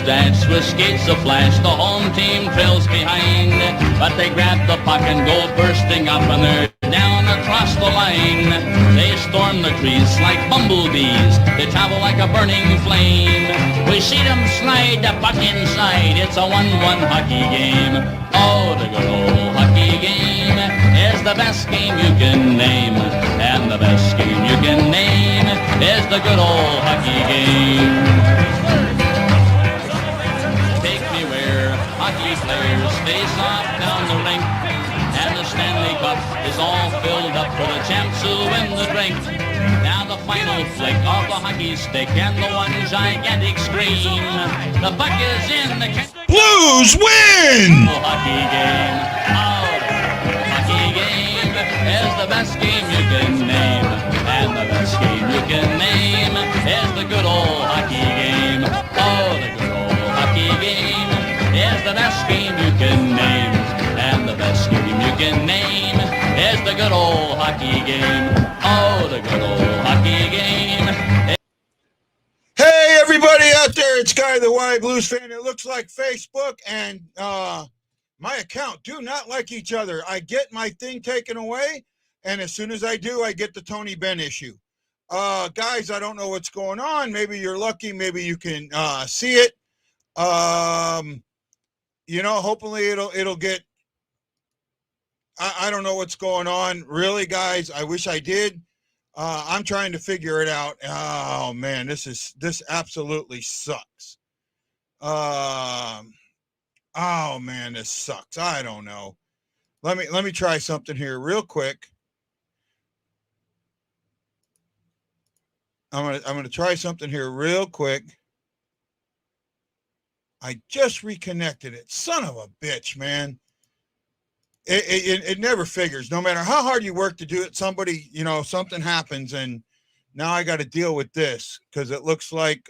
mustache with skates aflash. The home team trails behind, but they grab the puck and go bursting up, and they're down across the line. They storm the crease like bumblebees. They travel like a burning flame. We see them slide the puck inside. It's a 1-1 hockey game. Oh, the good old hockey game is the best game you can name. And the best game you can name is the good old hockey game. Take me where hockey players face off down the rink, and the Stanley Cup is all filled up for the champs who win the drink. Now the final flick of the hockey stick and the one gigantic scream. The puck is in the Blues win! Hockey game. Oh, the hockey game is the best game you can name. And the best game you can name is the good old hockey game. Oh, the good old hockey game is the best game you can name. And the best game you can name is the good old hockey game. Oh, the good old hockey game. Hey, everybody out there, it's Guy the Why Blues fan. It looks like Facebook and my account do not like each other. I get my thing taken away, and as soon as I do, I get the Tony Benn issue. Guys, I don't know what's going on. Maybe you're lucky. Maybe you can see it. You know, hopefully it'll get. I don't know what's going on. Really, guys, I wish I did. I'm trying to figure it out. Oh man, this absolutely sucks. Oh man, this sucks. I don't know. Let me try something here real quick. I'm gonna try something here real quick. I just reconnected it. Son of a bitch, man. It never figures. No matter how hard you work to do it, somebody, you know, something happens, and now I got to deal with this because it looks like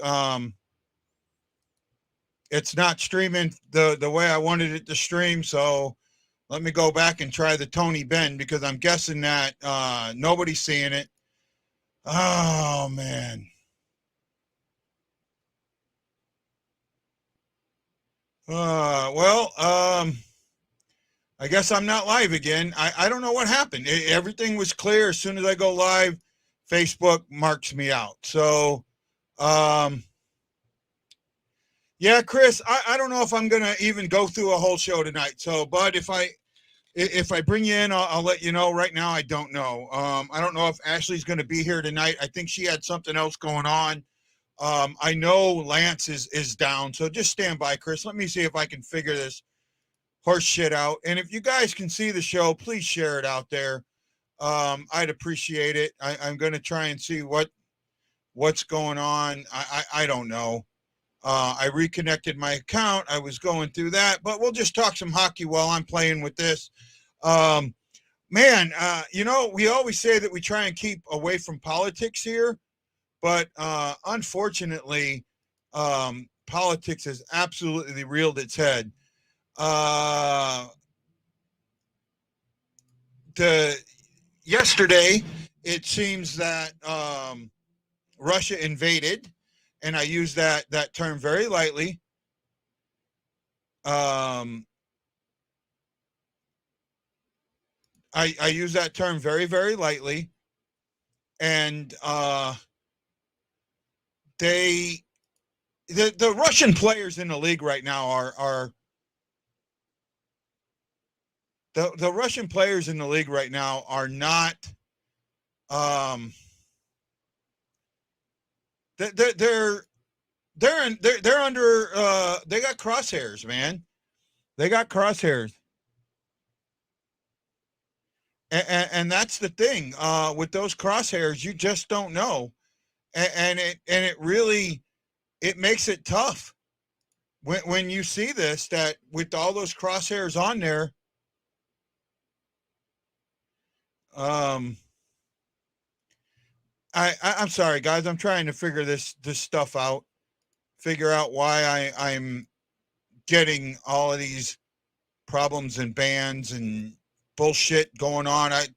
it's not streaming the way I wanted it to stream. So let me go back and try the Tony Benn because I'm guessing that nobody's seeing it. Oh man. I guess I'm not live again. I don't know what happened. Everything was clear. As soon as I go live, Facebook marks me out. So, yeah, Chris, I don't know if I'm going to even go through a whole show tonight. So, but if I bring you in, I'll let you know. Right now, I don't know. I don't know if Ashley's going to be here tonight. I think she had something else going on. I know Lance is down. So just stand by, Chris. Let me see if I can figure this horse shit out. And if you guys can see the show, please share it out there. I'd appreciate it. I'm going to try and see what's going on. I don't know. I reconnected my account. I was going through that, but we'll just talk some hockey while I'm playing with this. Man, you know, we always say that we try and keep away from politics here, but unfortunately, politics has absolutely reared its head. Yesterday, it seems that Russia invaded, and I use that term very lightly. I use that term very, very lightly, and the Russian players in the league right now are the Russian players in the league right now are not they're under they got crosshairs, man. They got crosshairs. And that's the thing with those crosshairs, you just don't know, and it really makes it tough when you see this, that with all those crosshairs on there. I'm sorry, guys. I'm trying to figure this stuff out, figure out why I'm getting all of these problems and bans and bullshit going on. I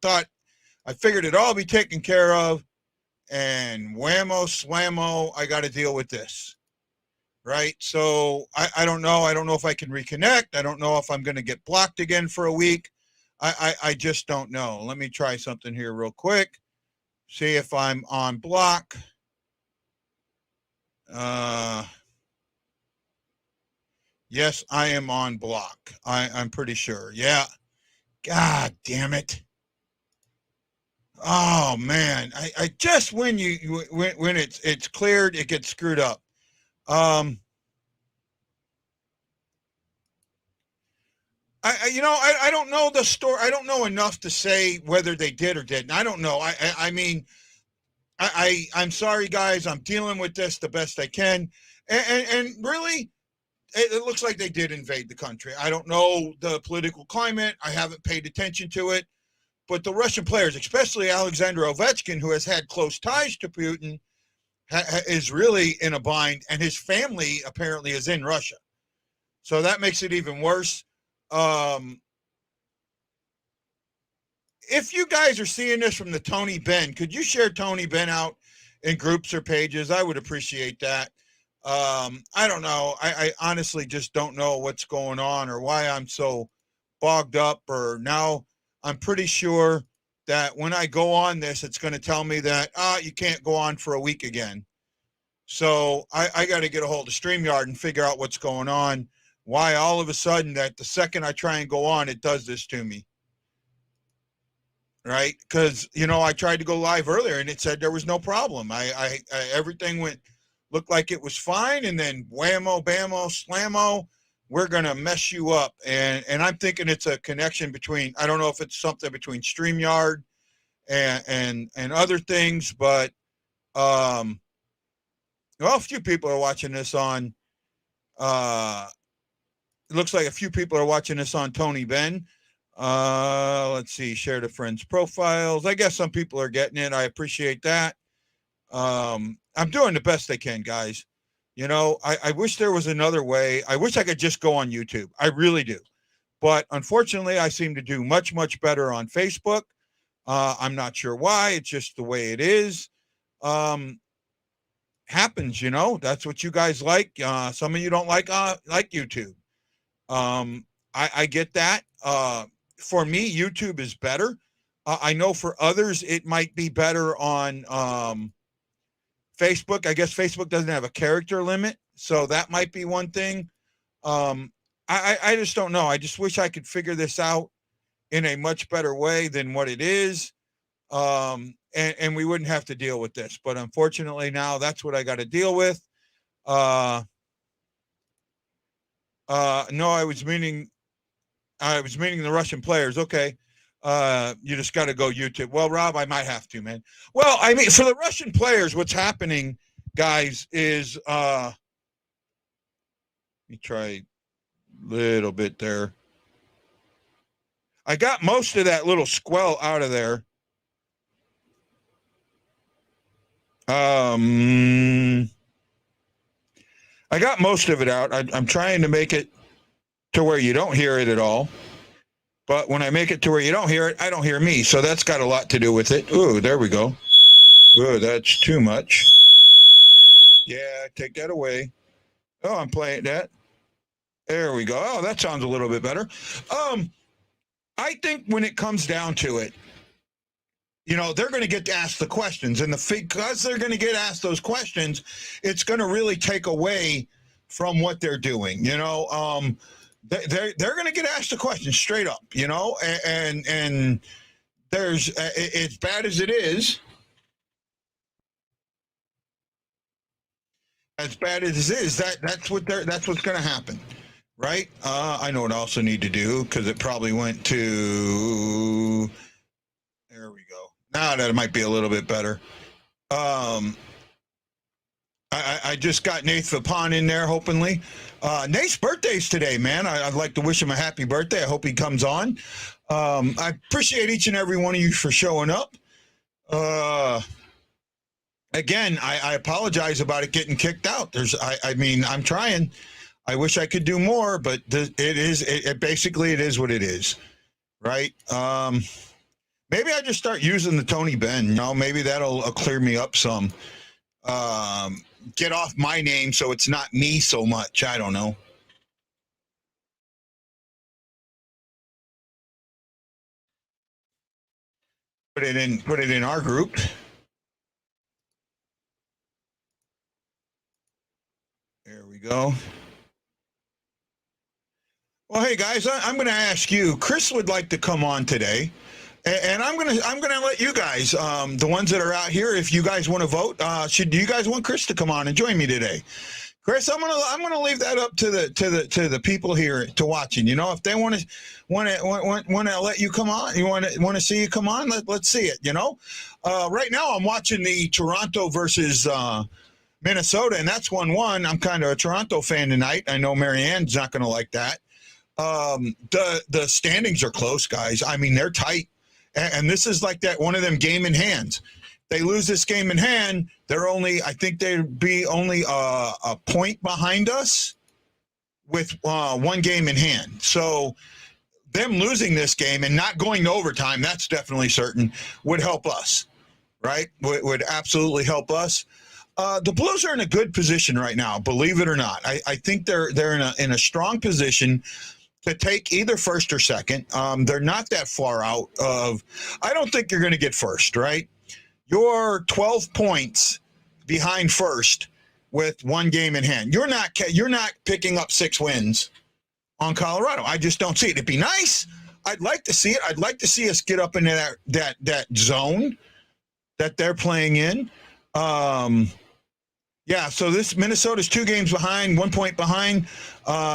figured it'd all be taken care of, and whammo swammo, I got to deal with this. right? So I don't know. I don't know if I can reconnect. I don't know if I'm going to get blocked again for a week. I just don't know. Let me try something here real quick. See if I'm on block. Yes, I am on block. I'm pretty sure. Yeah. God damn it. Oh man. I just when it's cleared, it gets screwed up. I don't know the story. I don't know enough to say whether they did or didn't. I don't know. I mean, I'm sorry, guys. I'm dealing with this the best I can, and really, it looks like they did invade the country. I don't know the political climate. I haven't paid attention to it, but the Russian players, especially Alexander Ovechkin, who has had close ties to Putin, is really in a bind, and his family apparently is in Russia, so that makes it even worse. If you guys are seeing this from the Tony Benn, could you share Tony Benn out in groups or pages? I would appreciate that. I don't know. I honestly just don't know what's going on or why I'm so bogged up. Or now I'm pretty sure that when I go on this, it's going to tell me that you can't go on for a week again. So I got to get a hold of StreamYard and figure out what's going on. Why all of a sudden that the second I try and go on, it does this to me. Right? Because, I tried to go live earlier and it said there was no problem. I everything looked like it was fine. And then whammo, bammo, slammo, we're going to mess you up. And I'm thinking it's a connection between, I don't know if it's something between StreamYard and other things, but, a few people are watching this on, it looks like a few people are watching this on Tony Benn. Let's see, share to friends' profiles. I guess some people are getting it. I appreciate that. I'm doing the best I can, guys. I wish there was another way. I wish I could just go on YouTube. I really do. But unfortunately, I seem to do much, much better on Facebook. I'm not sure why. It's just the way it is. Happens, that's what you guys like. Some of you don't like YouTube. I get that. For me, YouTube is better. I know for others, it might be better on Facebook. I guess Facebook doesn't have a character limit, so that might be one thing. I just don't know. I just wish I could figure this out in a much better way than what it is. And we wouldn't have to deal with this. But unfortunately, now that's what I got to deal with. No, I was meaning the Russian players. Okay. You just got to go YouTube. Well, Rob, I might have to, man. Well, I mean, for the Russian players, what's happening, guys, is let me try a little bit there. I got most of that little squell out of there. I got most of it out. I'm trying to make it to where you don't hear it at all. But when I make it to where you don't hear it, I don't hear me. So that's got a lot to do with it. Ooh, there we go. Ooh, that's too much. Yeah, take that away. Oh, I'm playing that. There we go. Oh, that sounds a little bit better. I think when it comes down to it, they're going to get asked the questions. And because they're going to get asked those questions, it's going to really take away from what they're doing. They're going to get asked the question straight up, and there's as bad as it is, that's what's going to happen, right? I know what I also need to do because it probably went to. There we go. Now that might be a little bit better. I just got Nate Vapon in there, hopefully. Nate's birthday's today, man. I'd like to wish him a happy birthday. I hope he comes on. I appreciate each and every one of you for showing up. Again, I apologize about it getting kicked out. I'm trying. I wish I could do more, but it basically is what it is, right? Maybe I just start using the Tony Benn. Maybe that'll clear me up some. get off my name so it's not me so much. I don't know. Put it in our group. There we go. Well, hey guys, I'm going to ask you. Chris would like to come on today, and I'm going to let you guys, the ones that are out here, if you guys want to vote, do you guys want Chris to come on and join me today? Chris, I'm gonna leave that up to the people here to watching. You know, if they want to let you come on, you want to see you come on, let's see it. You know, right now I'm watching the Toronto versus Minnesota, and that's 1-1. I'm kind of a Toronto fan tonight. I know Marianne's not going to like that. The standings are close, guys. I mean, they're tight, and this is like that one of them game in hands. They lose this game in hand, I think they'd be only a point behind us with one game in hand. So them losing this game and not going to overtime, that's definitely certain, would help us, right? Would absolutely help us. The Blues are in a good position right now, believe it or not. I think they're in a strong position to take either first or second. They're not that far out of. I don't think you're going to get first, right? You're 12 points behind first with one game in hand. You're not picking up 6 wins on Colorado. I just don't see it. It'd be nice. I'd like to see it. I'd like to see us get up into that zone that they're playing in. Yeah, so this Minnesota's 2 games behind, 1 point behind.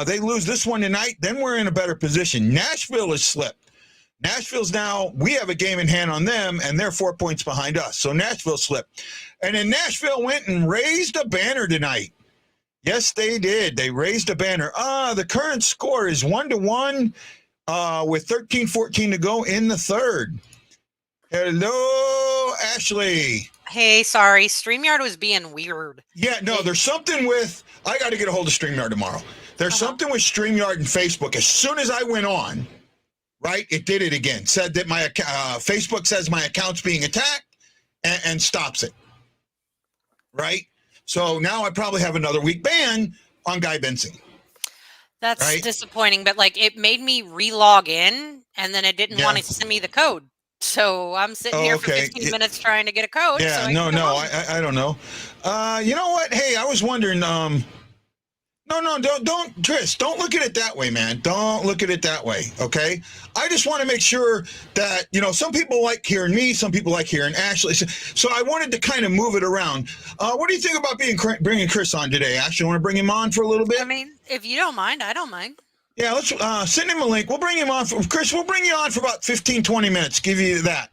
They lose this one tonight, then we're in a better position. Nashville has slipped. Nashville's now, we have a game in hand on them, and they're 4 points behind us. So Nashville slipped. And then Nashville went and raised a banner tonight. Yes, they did. They raised a banner. The current score is 1-1 with 13-14 to go in the third. Hello, Ashley. Hey, sorry. StreamYard was being weird. Yeah, no, there's something with, I got to get a hold of StreamYard tomorrow. There's something with StreamYard and Facebook. As soon as I went on, right, it did it again. Said that my Facebook says my account's being attacked and stops it. Right? So now I probably have another week ban on Guy Benson. That's disappointing, but like it made me re-log in and then it didn't want to send me the code. So I'm sitting here for 15 minutes trying to get a code. Yeah, so I don't know. You know what? Hey, I was wondering, No, don't, Tris, don't look at it that way, man. Don't look at it that way, okay? I just want to make sure that, some people like hearing me, some people like hearing Ashley. So I wanted to kind of move it around. What do you think about bringing Chris on today, Ashley? Want to bring him on for a little bit? I mean, if you don't mind, I don't mind. Yeah, let's send him a link. We'll bring him on. Chris, we'll bring you on for about 15, 20 minutes. Give you that.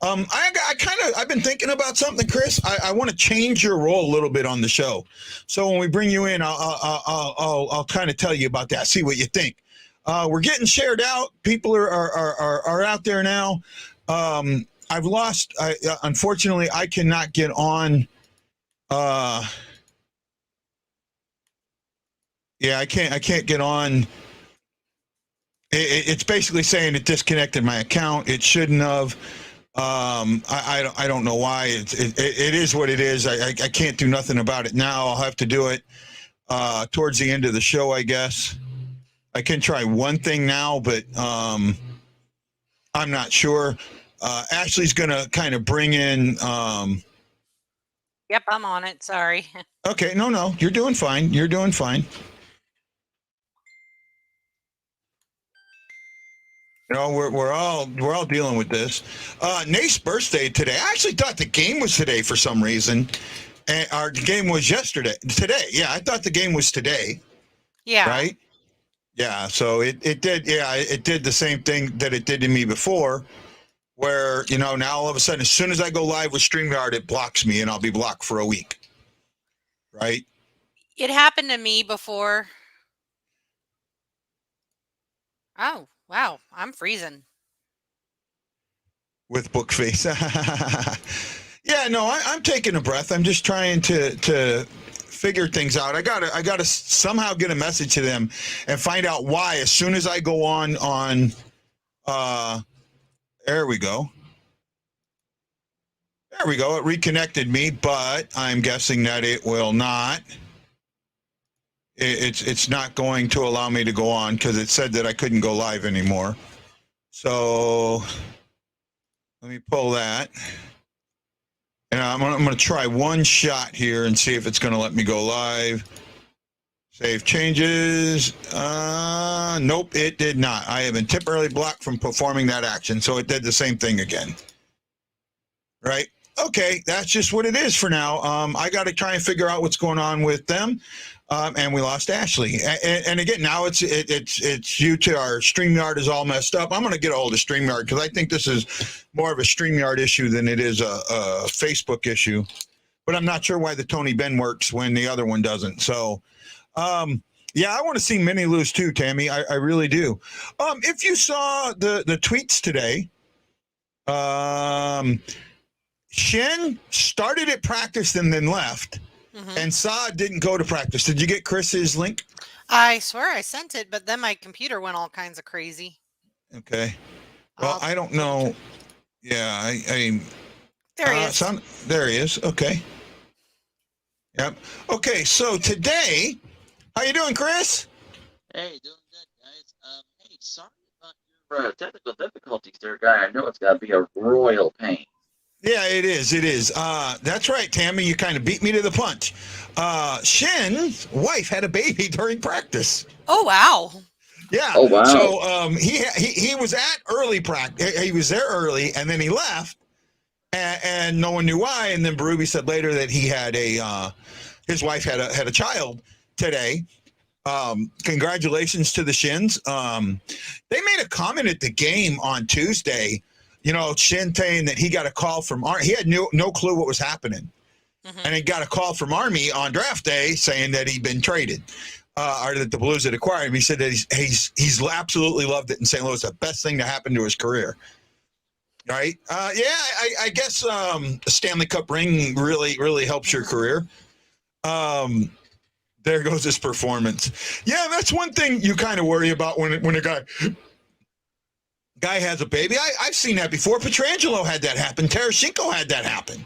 I've been thinking about something, Chris. I want to change your role a little bit on the show. So when we bring you in, I'll kind of tell you about that. See what you think. We're getting shared out. People are out there now. I've lost. Unfortunately, I cannot get on. Yeah, I can't get on. It's basically saying it disconnected my account. It shouldn't have. I don't know why. It is what it is. I can't do nothing about it now. I'll have to do it towards the end of the show, I guess. I can try one thing now, but I'm not sure. Ashley's going to kind of bring in. Yep, I'm on it. Sorry. Okay, no, you're doing fine. You're doing fine. We're all dealing with this. Nate's birthday today. I actually thought the game was today for some reason. And our game was today. Yeah, I thought the game was today. Yeah. Right? Yeah, so it did. Yeah, it did the same thing that it did to me before, where, now all of a sudden, as soon as I go live with StreamYard, it blocks me and I'll be blocked for a week. Right? It happened to me before. Oh, wow. I'm freezing. With Bookface. Yeah, no, I'm taking a breath. I'm just trying to figure things out. I gotta somehow get a message to them and find out why. As soon as I go on, there we go. There we go. It reconnected me, but I'm guessing that it will not. It's not going to allow me to go on because it said that I couldn't go live anymore. So let me pull that. And I'm going to try one shot here and see if it's going to let me go live. Save changes. Nope, it did not. I have been temporarily blocked from performing that action. So it did the same thing again. Right? Okay, that's just what it is for now. I got to try and figure out what's going on with them. And we lost Ashley. And again, now it's due to our StreamYard is all messed up. I'm going to get a hold of StreamYard because I think this is more of a StreamYard issue than it is a Facebook issue. But I'm not sure why the Tony Ben works when the other one doesn't. So, yeah, I want to see Minnie lose too, Tammy. I really do. If you saw the tweets today, Schenn started at practice and then left. Mm-hmm. And Saad didn't go to practice. Did you get Chris's link? I swear I sent it, but then my computer went all kinds of crazy. Okay. Well, I don't know. Yeah, I there he is. There he is. Okay. Yep. Okay, so today, how you doing, Chris? Hey, doing good, guys. Hey, sorry about your technical difficulties there, guy. I know it's got to be a royal pain. Yeah, it is. It is. That's right, Tammy. You kind of beat me to the punch. Shenn's wife had a baby during practice. Oh, wow. Yeah. Oh, wow. So he was at early practice. He was there early, and then he left, and no one knew why. And then Berube said later that he had his wife had a child today. Congratulations to the Shenns. They made a comment at the game on Tuesday. You know, Schenn saying that he got a call from Army. He had no clue what was happening. Mm-hmm. And he got a call from Army on draft day saying that he'd been traded, or that the Blues had acquired him. He said that he's absolutely loved it in St. Louis. The best thing to happen to his career. Right? I guess the Stanley Cup ring really helps your career. There goes his performance. Yeah, that's one thing you kind of worry about when a guy has a baby. I've seen that before. Pietrangelo had that happen. Tarasenko had that happen.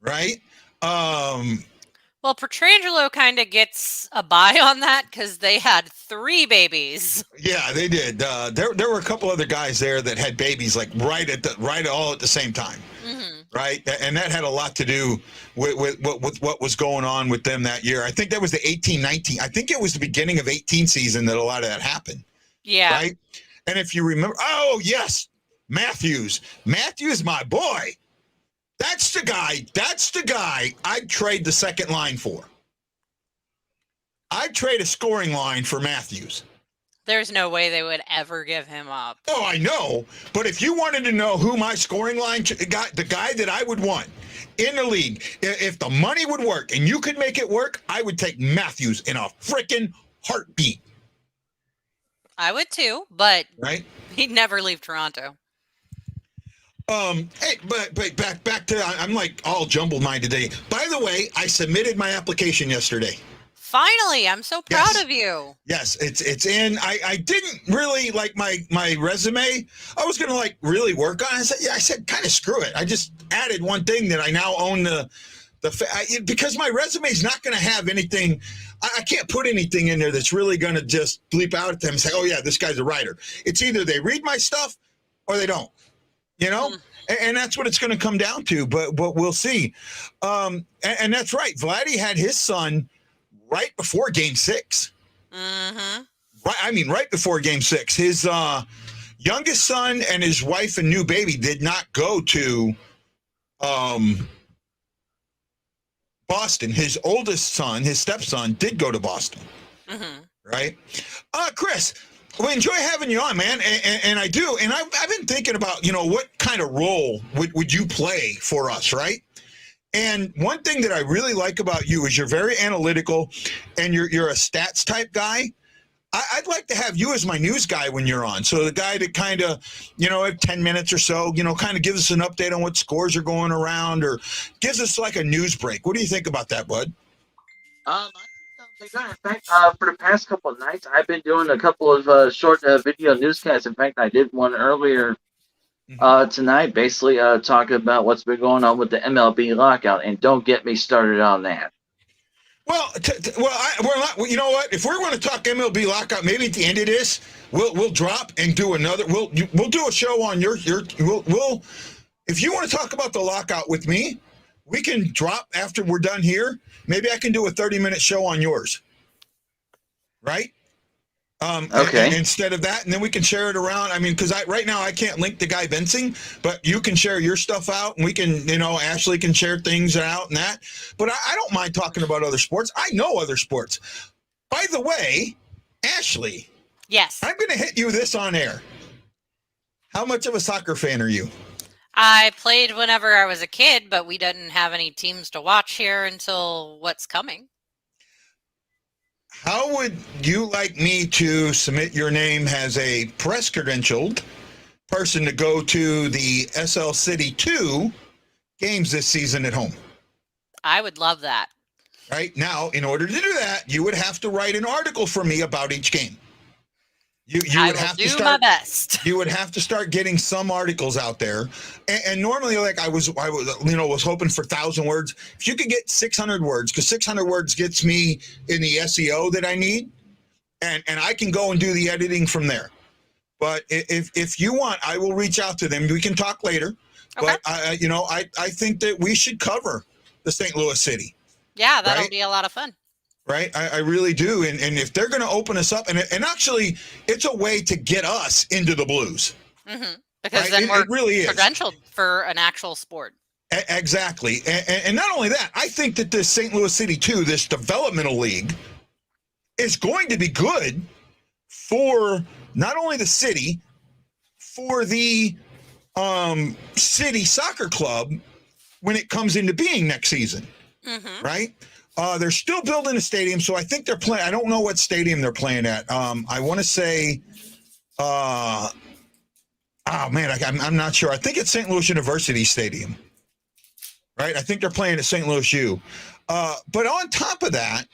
Right? Well, Pietrangelo kind of gets a buy on that because they had 3 babies. Yeah, they did. There were a couple other guys there that had babies like right all at the same time. Mm-hmm. Right? And that had a lot to do with what was going on with them that year. I think that was the 18-19. I think it was the beginning of 18 season that a lot of that happened. Yeah. Right? And if you remember, oh, yes, Matthews, my boy. That's the guy I'd trade the second line for. I'd trade a scoring line for Matthews. There's no way they would ever give him up. Oh, I know. But if you wanted to know who my scoring line got, the guy that I would want in the league, if the money would work and you could make it work, I would take Matthews in a freaking heartbeat. I would too, but right? He'd never leave Toronto. Hey, but back to I'm like all jumbled mind today. By the way, I submitted my application yesterday. Finally, I'm so proud of you. Yes, it's in. I didn't really like my resume. I was gonna like really work on it. I said kind of screw it. I just added one thing that I now own because my resume is not going to have anything. I can't put anything in there that's really going to just bleep out at them and say, oh, yeah, this guy's a writer. It's either they read my stuff or they don't, you know? And that's what it's going to come down to, but we'll see. And that's right. Vladdy had his son right before Game 6. Mm-hmm. Right before Game 6. His youngest son and his wife and new baby did not go to Boston. His oldest son, his stepson, did go to Boston. Mm-hmm. Right? Chris, we enjoy having you on, man. And I do. And I've been thinking about, what kind of role would you play for us, right? And one thing that I really like about you is you're very analytical and you're a stats type guy. I'd like to have you as my news guy when you're on. So the guy that kind of, 10 minutes or so, kind of gives us an update on what scores are going around or gives us like a news break. What do you think about that, bud? I think in fact, for the past couple of nights, I've been doing a couple of short video newscasts. In fact, I did one earlier tonight, basically talking about what's been going on with the MLB lockout, and don't get me started on that. Well, we're not. You know what? If we're going to talk MLB lockout, maybe at the end of this, we'll drop and do another. We'll do a show on your. We'll. If you want to talk about the lockout with me, we can drop after we're done here. Maybe I can do a 30-minute show on yours. Right? Okay. And instead of that, and then we can share it around. I mean, because right now I can't link to Guy Bensing, but you can share your stuff out, and we can, Ashley can share things out and that. But I don't mind talking about other sports. I know other sports. By the way, Ashley. Yes. I'm going to hit you this on air. How much of a soccer fan are you? I played whenever I was a kid, but we didn't have any teams to watch here until what's coming. How would you like me to submit your name as a press credentialed person to go to the SL City 2 games this season at home? I would love that. Right now, in order to do that, you would have to write an article for me about each game. I will do my best. You would have to start getting some articles out there, and normally, like I was hoping for 1,000 words. If you could get 600 words, because 600 words gets me in the SEO that I need, and I can go and do the editing from there. But if you want, I will reach out to them. We can talk later. Okay. But I think that we should cover the St. Louis City. Yeah, that'll be a lot of fun. Right, I really do, and if they're going to open us up, and actually, it's a way to get us into the Blues, because then we're really credentialed for an actual sport. Exactly, and not only that, I think that this St. Louis City 2, this developmental league, is going to be good for not only the city, for the city soccer club when it comes into being next season, right? They're still building a stadium, so I think they're playing. I don't know what stadium they're playing at. I want to say, I'm not sure. I think it's St. Louis University Stadium, right? I think they're playing at St. Louis U. But on top of that,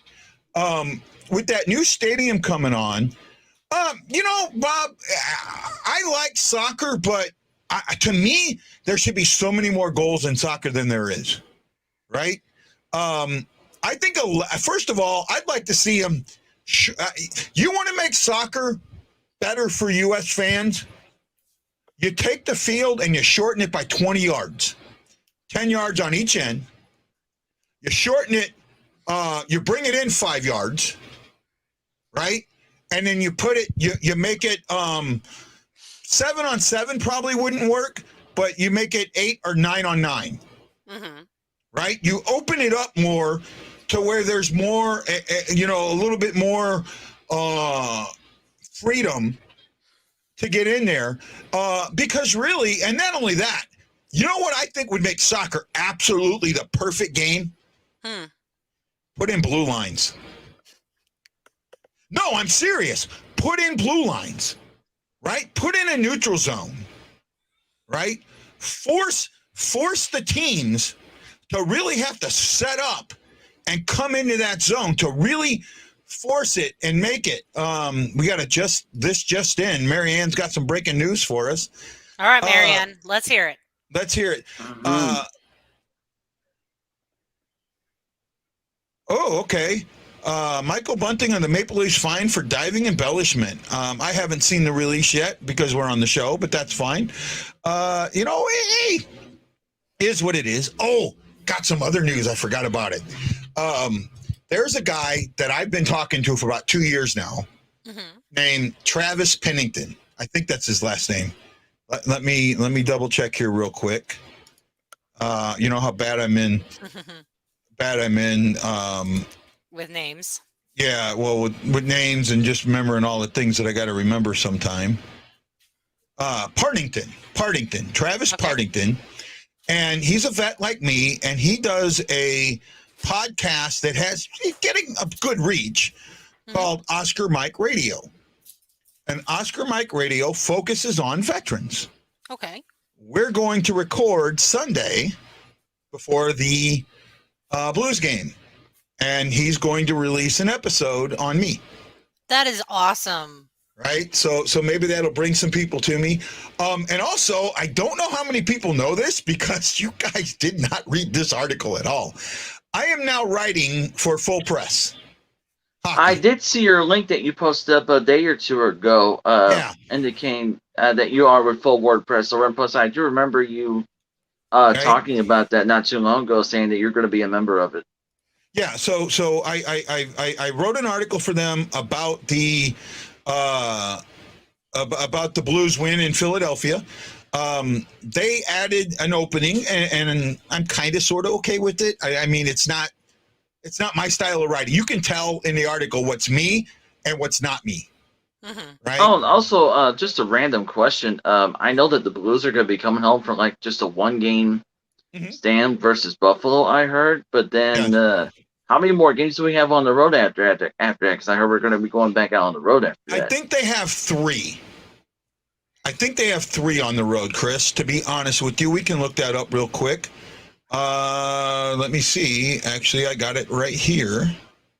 with that new stadium coming on, Bob, I like soccer, but to me, there should be so many more goals in soccer than there is, right? I think, first of all, I'd like to see them. You want to make soccer better for U.S. fans? You take the field and you shorten it by 20 yards, 10 yards on each end. You shorten it, you bring it in 5 yards, right? And then you put it, you make it 7-on-7 probably wouldn't work, but you make it 8 or 9-on-9. Right? You open it up more to where there's more, a little bit more freedom to get in there. Because really, and not only that, you know what I think would make soccer absolutely the perfect game? Put in blue lines. No, I'm serious. Put in blue lines, right? Put in a neutral zone, right? Force the teams to really have to set up and come into that zone to really force it and make it. We got to just in. Marianne's got some breaking news for us. All right, Marianne, let's hear it. Let's hear it. Okay. Michael Bunting on the Maple Leafs fined for diving embellishment. I haven't seen the release yet because we're on the show, but that's fine. Hey, is what it is. Oh, got some other news. I forgot about it. There's a guy that I've been talking to for about 2 years now named Travis Pennington. I think that's his last name. Let me double check here real quick. You know how bad I'm in. With names. Yeah, well, with names and just remembering all the things that I got to remember sometime. Pennington, Travis Pennington. And he's a vet like me, and he does a podcast that has getting a good reach called Oscar Mike Radio. And Oscar Mike Radio focuses on veterans. Okay. We're going to record Sunday before the Blues game, and he's going to release an episode on me. That is awesome. Right. So maybe that'll bring some people to me. And also, I don't know how many people know this because you guys did not read this article at all. I am now writing for Full Press. Hockey. I did see your link that you posted up a day or two ago, indicating that you are with Full WordPress. So, plus, I do remember you talking about that not too long ago, saying that you're going to be a member of it. Yeah. So I wrote an article for them about the Blues win in Philadelphia. They added an opening, and I'm kind of sort of okay with it. I mean, it's not my style of writing. You can tell in the article what's me and what's not me. Mm-hmm. Right. Oh, and also, just a random question. I know that the Blues are going to be coming home from like just a 1-game stand versus Buffalo, I heard. But then how many more games do we have on the road after that? Because I heard we're going to be going back out on the road after that. I think they have 3. I think they have 3 on the road, Chris. To be honest with you, we can look that up real quick. Let me see. Actually, I got it right here.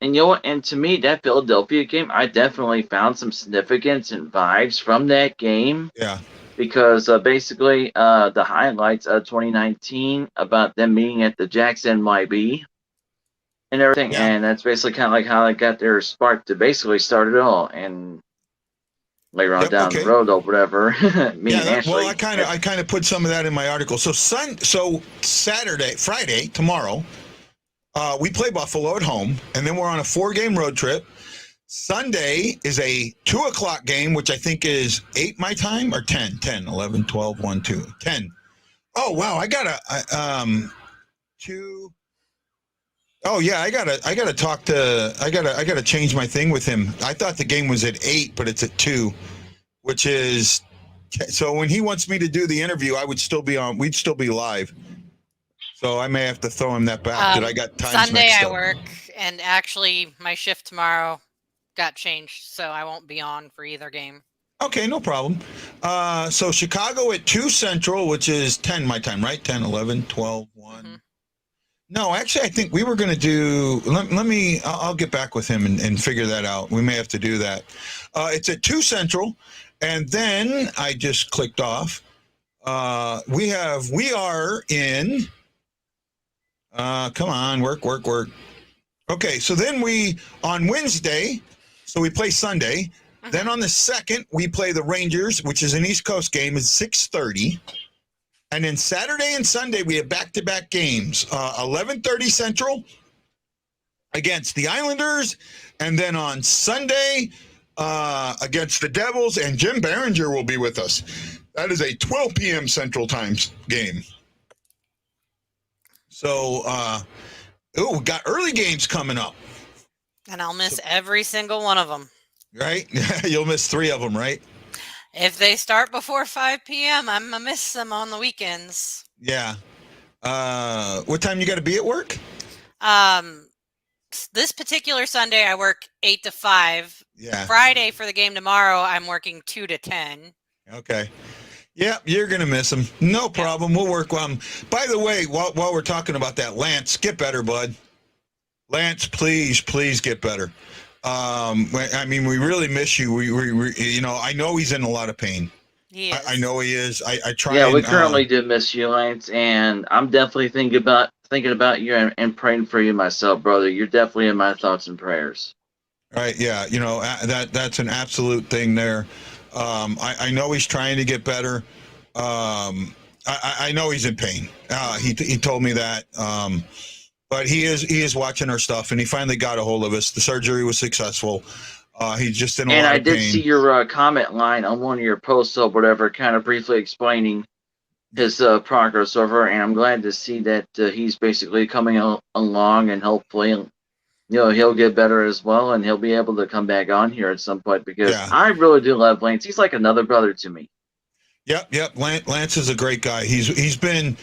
And you know what? And to me, that Philadelphia game, I definitely found some significance and vibes from that game. Yeah. Because basically, the highlights of 2019 about them meeting at the Jackson YB and everything, and that's basically kind of like how they got their spark to basically start it all. And later on down the road or whatever. Well, I kind of put some of that in my article. So Friday, tomorrow, we play Buffalo at home, and then we're on a 4-game road trip. Sunday is a 2:00 game, which I think is 8 my time, or 10, 11, 12, 1, 2, 10. Oh, wow. I got to 2. Oh yeah, I gotta talk to. I gotta change my thing with him. I thought the game was at 8, but it's at 2, which is so. When he wants me to do the interview, I would still be on. We'd still be live. So I may have to throw him that back. That I got times Sunday mixed I up. work, and actually my shift tomorrow got changed, so I won't be on for either game. Okay, no problem. So Chicago at 2 Central, which is 10 my time, right? 10, 11, 12, 1. Mm-hmm. No, actually, I think we were going to do. I'll get back with him and figure that out. We may have to do that. It's at 2 Central, and then I just clicked off. We are in. Come on, work. Okay, so then on Wednesday, so we play Sunday. Mm-hmm. Then on the 2nd, we play the Rangers, which is an East Coast game. It's 6:30. And then Saturday and Sunday, we have back-to-back games. 11:30 Central against the Islanders. And then on Sunday against the Devils. And Jim Behringer will be with us. That is a 12 p.m. Central Times game. So, we got early games coming up. And I'll miss every single one of them. Right? You'll miss 3 of them, right? If they start before 5 p.m., I'm going to miss them on the weekends. Yeah. What time you got to be at work? This particular Sunday, I work 8 to 5. Yeah. Friday for the game tomorrow, I'm working 2 to 10. Okay. Yeah, you're going to miss them. No problem. We'll work on them. By the way, while we're talking about that, Lance, get better, bud. Lance, please get better. I mean, we really miss you. We I know he's in a lot of pain. I know he is. I try. Yeah, we currently do miss you, Lance, and I'm definitely thinking about you and praying for you myself, brother. You're definitely in my thoughts and prayers. Right. Yeah. That's an absolute thing there. I know he's trying to get better. I know he's in pain. He told me that. But he is watching our stuff, and he finally got a hold of us. The surgery was successful. He's just in a lot of pain. And I did see your comment line on one of your posts or whatever, kind of briefly explaining his progress over, and I'm glad to see that he's basically coming along, and hopefully, he'll get better as well, and he'll be able to come back on here at some point, because I really do love Lance. He's like another brother to me. Yep. Lance is a great guy. He's been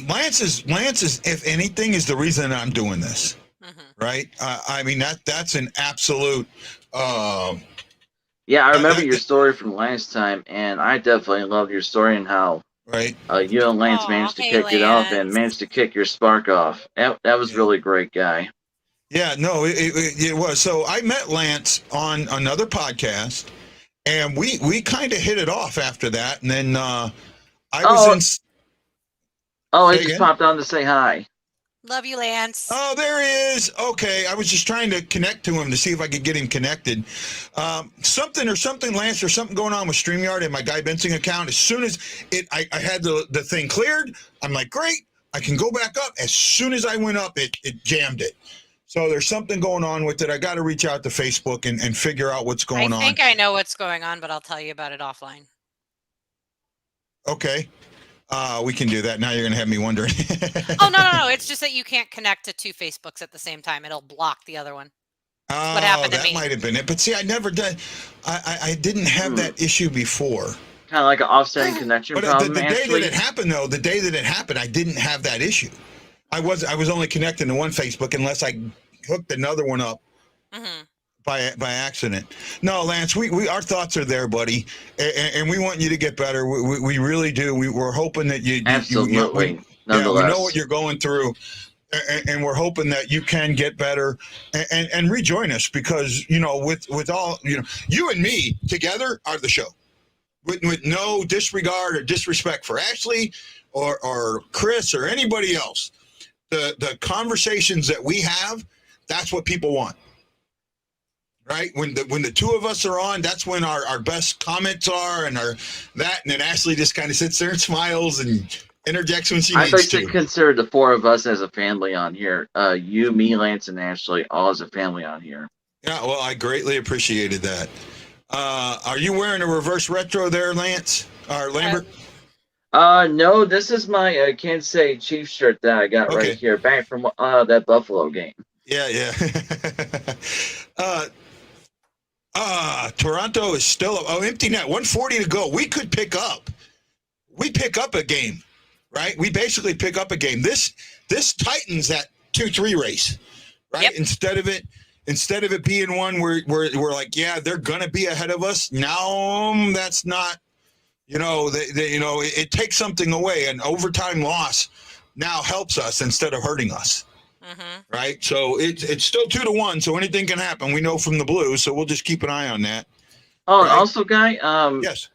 Lance is, if anything, is the reason I'm doing this. Mm-hmm. Right? I mean, that's an absolute. Yeah, I remember your story from last time, and I definitely loved your story and how you and Lance managed to kick it off and managed to kick your spark off. That was really great, guy. Yeah, no, it was. So I met Lance on another podcast, and we kind of hit it off after that. And then I was in. Oh, he just popped on to say hi. Love you, Lance. Oh, there he is. Okay, I was just trying to connect to him to see if I could get him connected. Something, Lance, or something going on with StreamYard and my Guy Bensing account. As soon as I had the thing cleared, I'm like, great, I can go back up. As soon as I went up, it jammed it. So there's something going on with it. I got to reach out to Facebook and figure out what's going on. I think I know what's going on, but I'll tell you about it offline. Okay. We can do that. Now you're going to have me wondering. Oh, no. It's just that you can't connect to 2 Facebooks at the same time. It'll block the other one. That's what happened to me. That might have been it. But see, I never did. I didn't have that issue before. Kind of like an offsetting connection problem. The day that it happened, though, I didn't have that issue. I was only connecting to one Facebook unless I hooked another one up by accident. No, Lance, we our thoughts are there, buddy, and we want you to get better. We really do. We're hoping that you absolutely. We know what you're going through, and we're hoping that you can get better and rejoin us because with all you and me together are the show. With no disregard or disrespect for Ashley or Chris or anybody else. The conversations that we have, that's what people want, right? When the two of us are on, that's when our best comments are and then Ashley just kind of sits there and smiles and interjects when she needs to. I like to consider the 4 of us as a family on here. You, me, Lance, and Ashley, all as a family on here. Yeah, well, I greatly appreciated that. Are you wearing a reverse retro there, Lance or Lambert? No, this is my Kansas City Chiefs shirt that I got right here, back from that Buffalo game. Yeah. Toronto is still empty net. 140 to go. We could pick up a game, right? We basically pick up a game. This tightens that 2-3 race, right? Yep. Instead of it being one where we're like, yeah, they're gonna be ahead of us. Now that's not. It takes something away. An overtime loss now helps us instead of hurting us, right? So it's still 2-1. So anything can happen. We know from the Blues, so we'll just keep an eye on that. Oh, right? Also, Guy. Yes.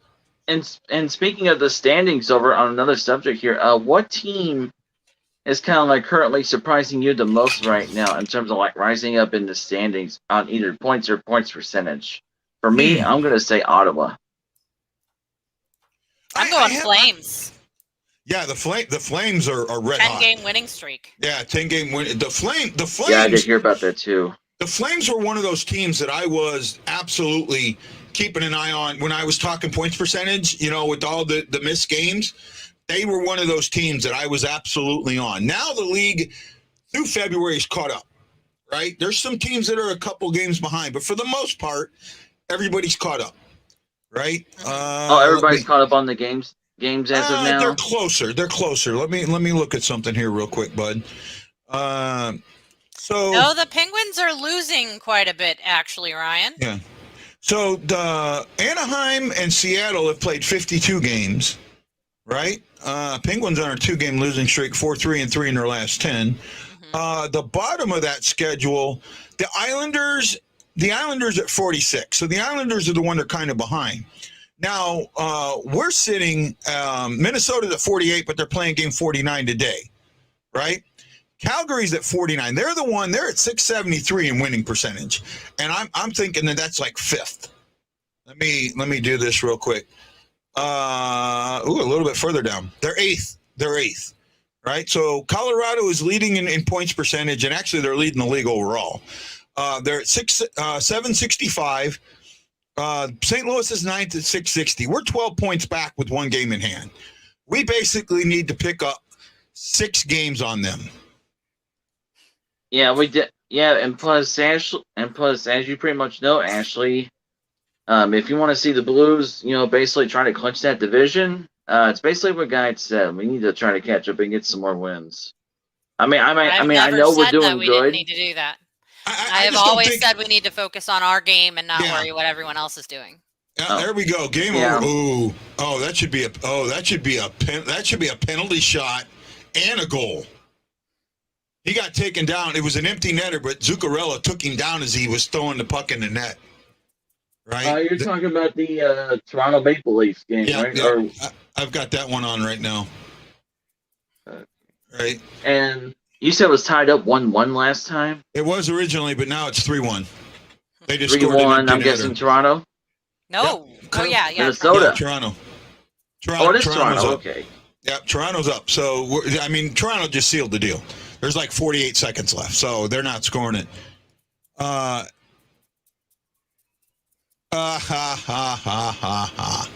And speaking of the standings, over on another subject here, what team is kind of like currently surprising you the most right now in terms of like rising up in the standings on either points or points percentage? For me, I'm going to say Ottawa. I'm going Flames. Yeah, the Flames are red hot. 10-game winning streak. Yeah, 10-game win. The Flames. Yeah, I did hear about that too. The Flames were one of those teams that I was absolutely keeping an eye on when I was talking points percentage. With all the missed games, they were one of those teams that I was absolutely on. Now the league through February is caught up. Right? There's some teams that are a couple games behind, but for the most part, everybody's caught up. Right? Everybody's caught up on the games as of now. They're closer. Let me look at something here real quick, bud. The Penguins are losing quite a bit, actually, Ryan. Yeah. So the Anaheim and Seattle have played 52 games, right? Penguins on a 2-game losing streak, 4-3-3 in their last 10. The bottom of that schedule, the Islanders at 46. So the Islanders are the one they're kind of behind. Now, we're sitting, Minnesota's at 48, but they're playing game 49 today, right? Calgary's at 49. They're at 673 in winning percentage. And I'm thinking that's like 5th. Let me do this real quick. A little bit further down. They're 8th. Right? So Colorado is leading in points percentage, and actually they're leading the league overall. They're at 765. St. Louis is 9th at 660. We're 12 points back with 1 game in hand. We basically need to pick up 6 games on them. Yeah, we did. Yeah, and plus, as you pretty much know, Ashley, if you want to see the Blues, basically trying to clinch that division, it's basically what Guy said. We need to try to catch up and get some more wins. I know we're doing we good. Didn't need to do that. I have always said we need to focus on our game and not worry what everyone else is doing. There we go. Game over. Ooh. Oh, that should be a penalty shot and a goal. He got taken down. It was an empty netter, but Zuccarello took him down as he was throwing the puck in the net. Right? You're talking about the Toronto Maple Leafs game, right? Yeah. Or, I've got that one on right now. Right. And you said it was tied up 1-1 last time? It was originally, but now it's 3-1. They just 3-1, I'm guessing Toronto? No. Yep. Oh, yeah. Minnesota. Yeah, Toronto. Oh, it is Toronto. Okay. Yeah, Toronto's up. So, Toronto just sealed the deal. There's like 48 seconds left, so they're not scoring it. Ha ha ha ha.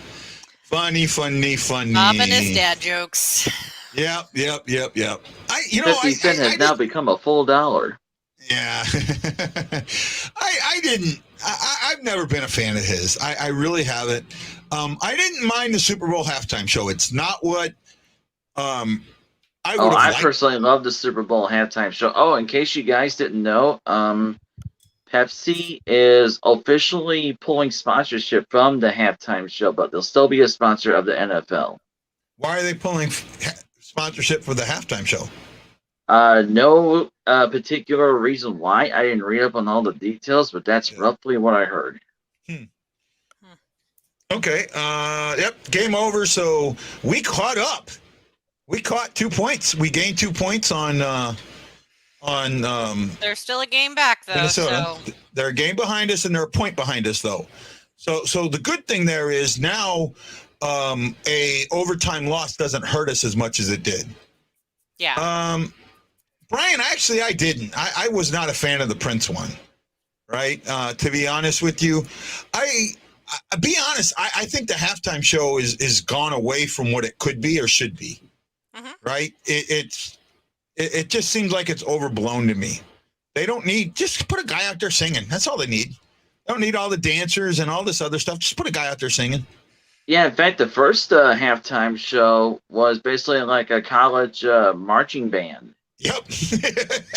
Funny. Bob and his dad jokes. Yep. 50 cents has now become a full $1. Yeah. I've never been a fan of his. I really haven't. I didn't mind the Super Bowl halftime show. It's not what I personally love the Super Bowl halftime show. Oh, in case you guys didn't know, Pepsi is officially pulling sponsorship from the halftime show, but they'll still be a sponsor of the NFL. Why are they pulling sponsorship for the halftime show? No particular reason why. I didn't read up on all the details, but that's roughly what I heard. Okay. Yep. Game over. So we caught up. We caught 2 points. We gained 2 points on. They're still a game back though. Minnesota. So. They're a game behind us, and they're a point behind us though. So the good thing there is now, a overtime loss doesn't hurt us as much as it did. Yeah. Brian, actually, I didn't. I was not a fan of the Prince one, right? To be honest with you, I think the halftime show is gone away from what it could be or should be, right? It just seems like it's overblown to me. They don't need, just put a guy out there singing. That's all they need. They don't need all the dancers and all this other stuff. Just put a guy out there singing. Yeah, in fact, the first halftime show was basically like a college marching band. Yep.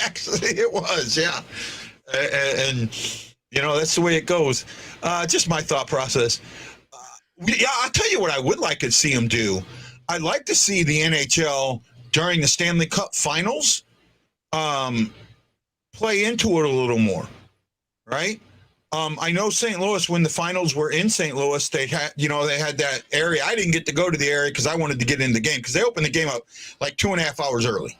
Actually, it was, yeah. And that's the way it goes. Just my thought process. I'll tell you what I would like to see them do. I'd like to see the NHL during the Stanley Cup Finals play into it a little more, right? I know St. Louis, when the finals were in St. Louis, they had that area. I didn't get to go to the area because I wanted to get in the game because they opened the game up like 2.5 hours early,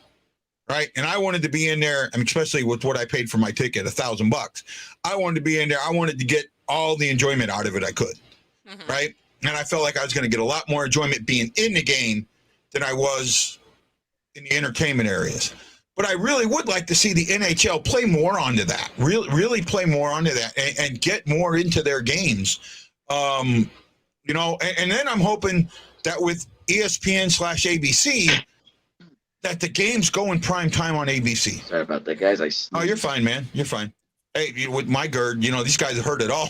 right? And I wanted to be in there, especially with what I paid for my ticket, $1,000. I wanted to be in there. I wanted to get all the enjoyment out of it I could, right? And I felt like I was going to get a lot more enjoyment being in the game than I was in the entertainment areas. But I really would like to see the NHL play more onto that, really play more onto that and get more into their games. And then I'm hoping that with ESPN/ABC, that the games go in prime time on ABC. Sorry about that, guys. Oh, you're fine, man. You're fine. Hey, with my GERD, these guys have heard it all.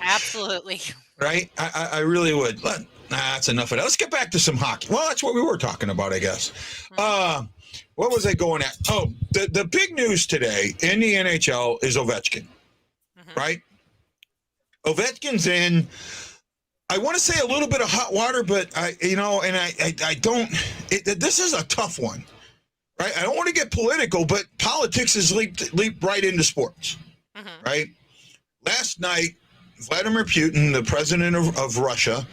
Absolutely. Right? I really would. That's enough of that. Let's get back to some hockey. Well, that's what we were talking about, I guess. What was I going at? Oh, the big news today in the NHL is Ovechkin, right? Ovechkin's in, I want to say a little bit of hot water, but I don't, this is a tough one, right? I don't want to get political, but politics has leaped right into sports, right? Last night, Vladimir Putin, the president of Russia,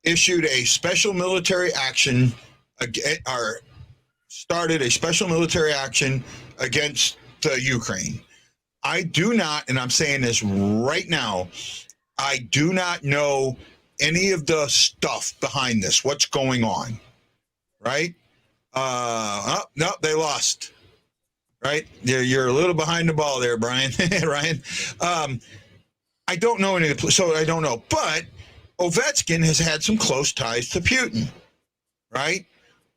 issued a special military action, started a special military action against Ukraine. I do not, and I'm saying this right now, I do not know any of the stuff behind this, what's going on, right? No, they lost, right? You're a little behind the ball there, Brian, Ryan. I don't know any of the, so I don't know. But Ovechkin has had some close ties to Putin, right?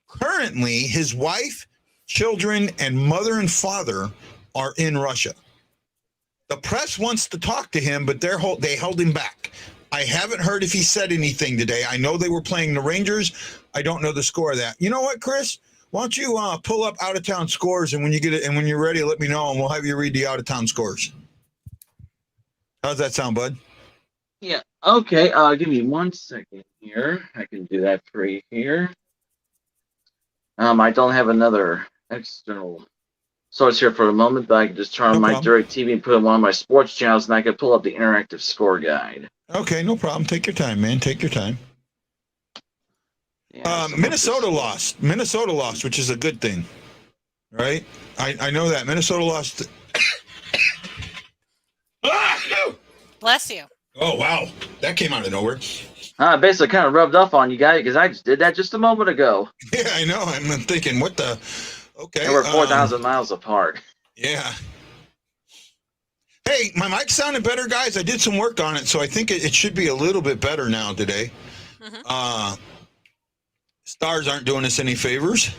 Currently, his wife, children, and mother and father are in Russia. The press wants to talk to him, but they held him back. I haven't heard if he said anything today. I know they were playing the Rangers. I don't know the score of that. You know what, Chris? Why don't you pull up out-of-town scores, and when you get it, and when you're ready, let me know, and we'll have you read the out-of-town scores. How's that sound, bud? Yeah. Okay. Give me 1 second here. I can do that for you here. I don't have another external So it's here for a moment, but I can just turn on my DirecTV and put on one of my sports channels, and I can pull up the interactive score guide. Okay, no problem. Take your time, man. Take your time. Yeah, Minnesota lost. Minnesota lost, which is a good thing, right? I know that. Minnesota lost. Bless you. Oh, wow. That came out of nowhere. I basically kind of rubbed off on you guys because I just did that just a moment ago. Yeah, I know. I'm thinking, what the... Okay. And we're 4,000 miles apart. Yeah. Hey, my mic sounded better, guys. I did some work on it, so I think it should be a little bit better now today. Mm-hmm. Stars aren't doing us any favors.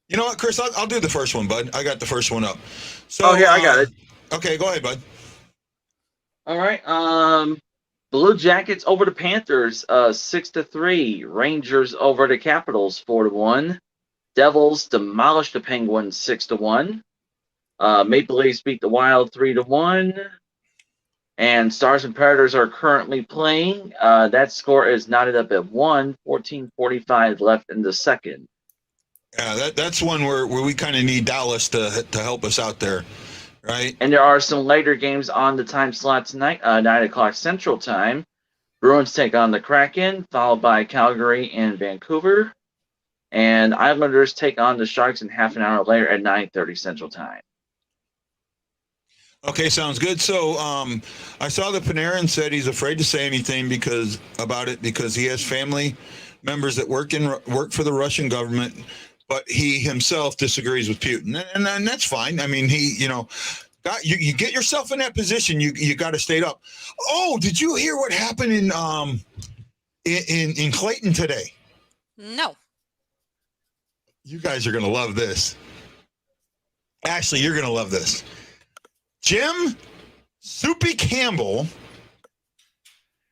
You know what, Chris? I'll do the first one, bud. I got the first one up. So, oh, yeah, I got it. Okay, go ahead, bud. All right. Blue Jackets over the Panthers, 6-3. Rangers over the Capitals, 4-1. Devils demolished the Penguins, 6-1. Maple Leafs beat the Wild, 3-1. And Stars and Predators are currently playing. That score is knotted up at 14:45 left in the second. Yeah, that's one where we kind of need Dallas to help us out there, right? And there are some later games on the time slot tonight, 9 o'clock Central Time. Bruins take on the Kraken, followed by Calgary and Vancouver. And Islanders take on the Sharks in half an hour later at 9:30 Central Time. Okay, sounds good. So I saw that Panarin said he's afraid to say anything because he has family members that work for the Russian government, but he himself disagrees with Putin, and that's fine. I mean, you get yourself in that position, you got to stay up. Oh, did you hear what happened in Clayton today? No. You guys are gonna love this. Ashley, you're gonna love this. Jim Soupy Campbell.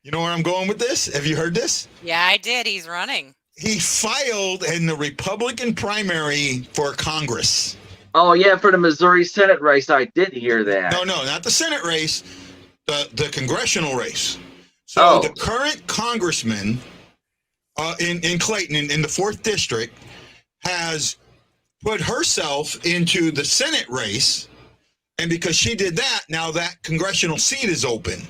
You know where I'm going with this? Have you heard this? Yeah, I did. He's running. He filed in the Republican primary for Congress. Oh, yeah, for the Missouri Senate race. I did hear that. No, not the Senate race, the congressional race. So the current congressman in Clayton, in the 4th District, has put herself into the Senate race. And because she did that, now that congressional seat is open.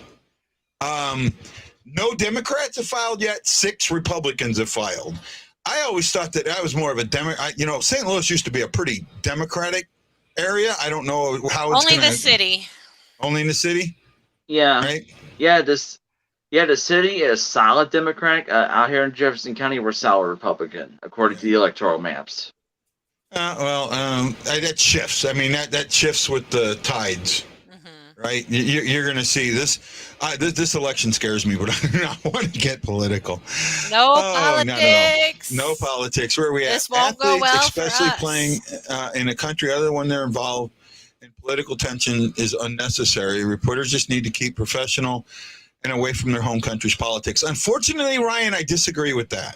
No Democrats have filed yet. 6 Republicans have filed. I always thought that was more of a Democrat. St. Louis used to be a pretty Democratic area. I don't know how it's only the city. Only in the city. Yeah. Right. Yeah. The city is solid Democratic. Out here in Jefferson County, we're solid Republican, according to the electoral maps. That shifts. I mean, that shifts with the tides, right? You're going to see this. This election scares me, but I do not want to get political. No politics. No politics. Where are we at? This won't go well especially for us. Playing in a country other when they're involved in political tension is unnecessary. Reporters just need to keep professional and away from their home country's politics. Unfortunately, Ryan, I disagree with that.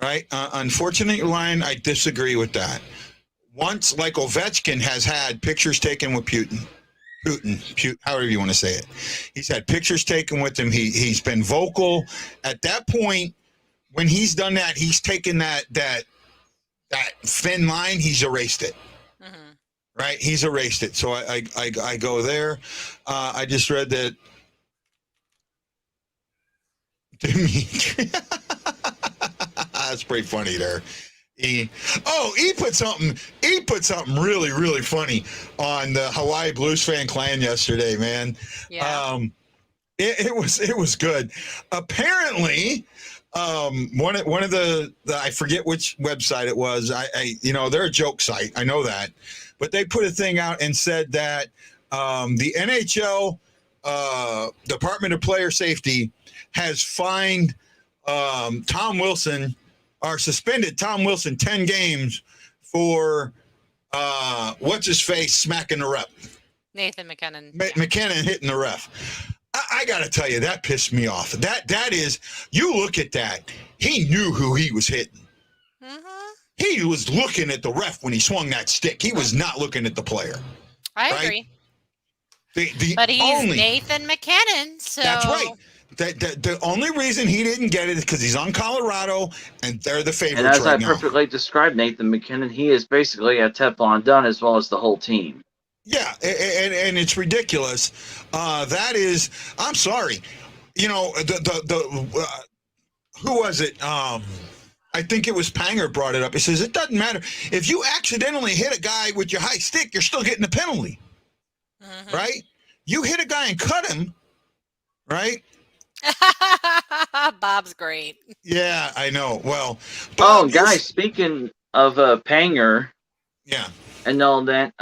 Right? Unfortunately, Ryan, I disagree with that. Once, like Ovechkin has had pictures taken with Putin, however you want to say it. He's had pictures taken with him. He's been vocal. At that point, when he's done that, he's taken that thin line, he's erased it. Right? He's erased it. So I go there. I just read that Dimitri. That's pretty funny there. He put something really, really funny on the Hawaii Blues fan clan yesterday, man. Yeah. It was good. Apparently, one of the I forget which website it was. They're a joke site. I know that, but they put a thing out and said that the NHL Department of Player Safety has fined Tom Wilson. Or suspended Tom Wilson 10 games for what's his face smacking the ref. Nathan McKinnon. McKinnon hitting the ref. I got to tell you, that pissed me off. That is, you look at that. He knew who he was hitting. He was looking at the ref when he swung that stick. He was not looking at the player. I agree. But he's Nathan McKinnon, so that's right. The only reason he didn't get it is because he's on Colorado and they're the favorites And as right I now. perfectly described Nathan McKinnon, he is basically a Teflon Don as well as the whole team. Yeah, and it's ridiculous. That is, I'm sorry. You know, who was it? I think it was Panger brought it up. He says, it doesn't matter. If you accidentally hit a guy with your high stick, you're still getting a penalty. Mm-hmm. Right? You hit a guy and cut him, right? Bob's great. Yeah, I know. Well, Bob, guys, speaking of Panger, yeah, and all that,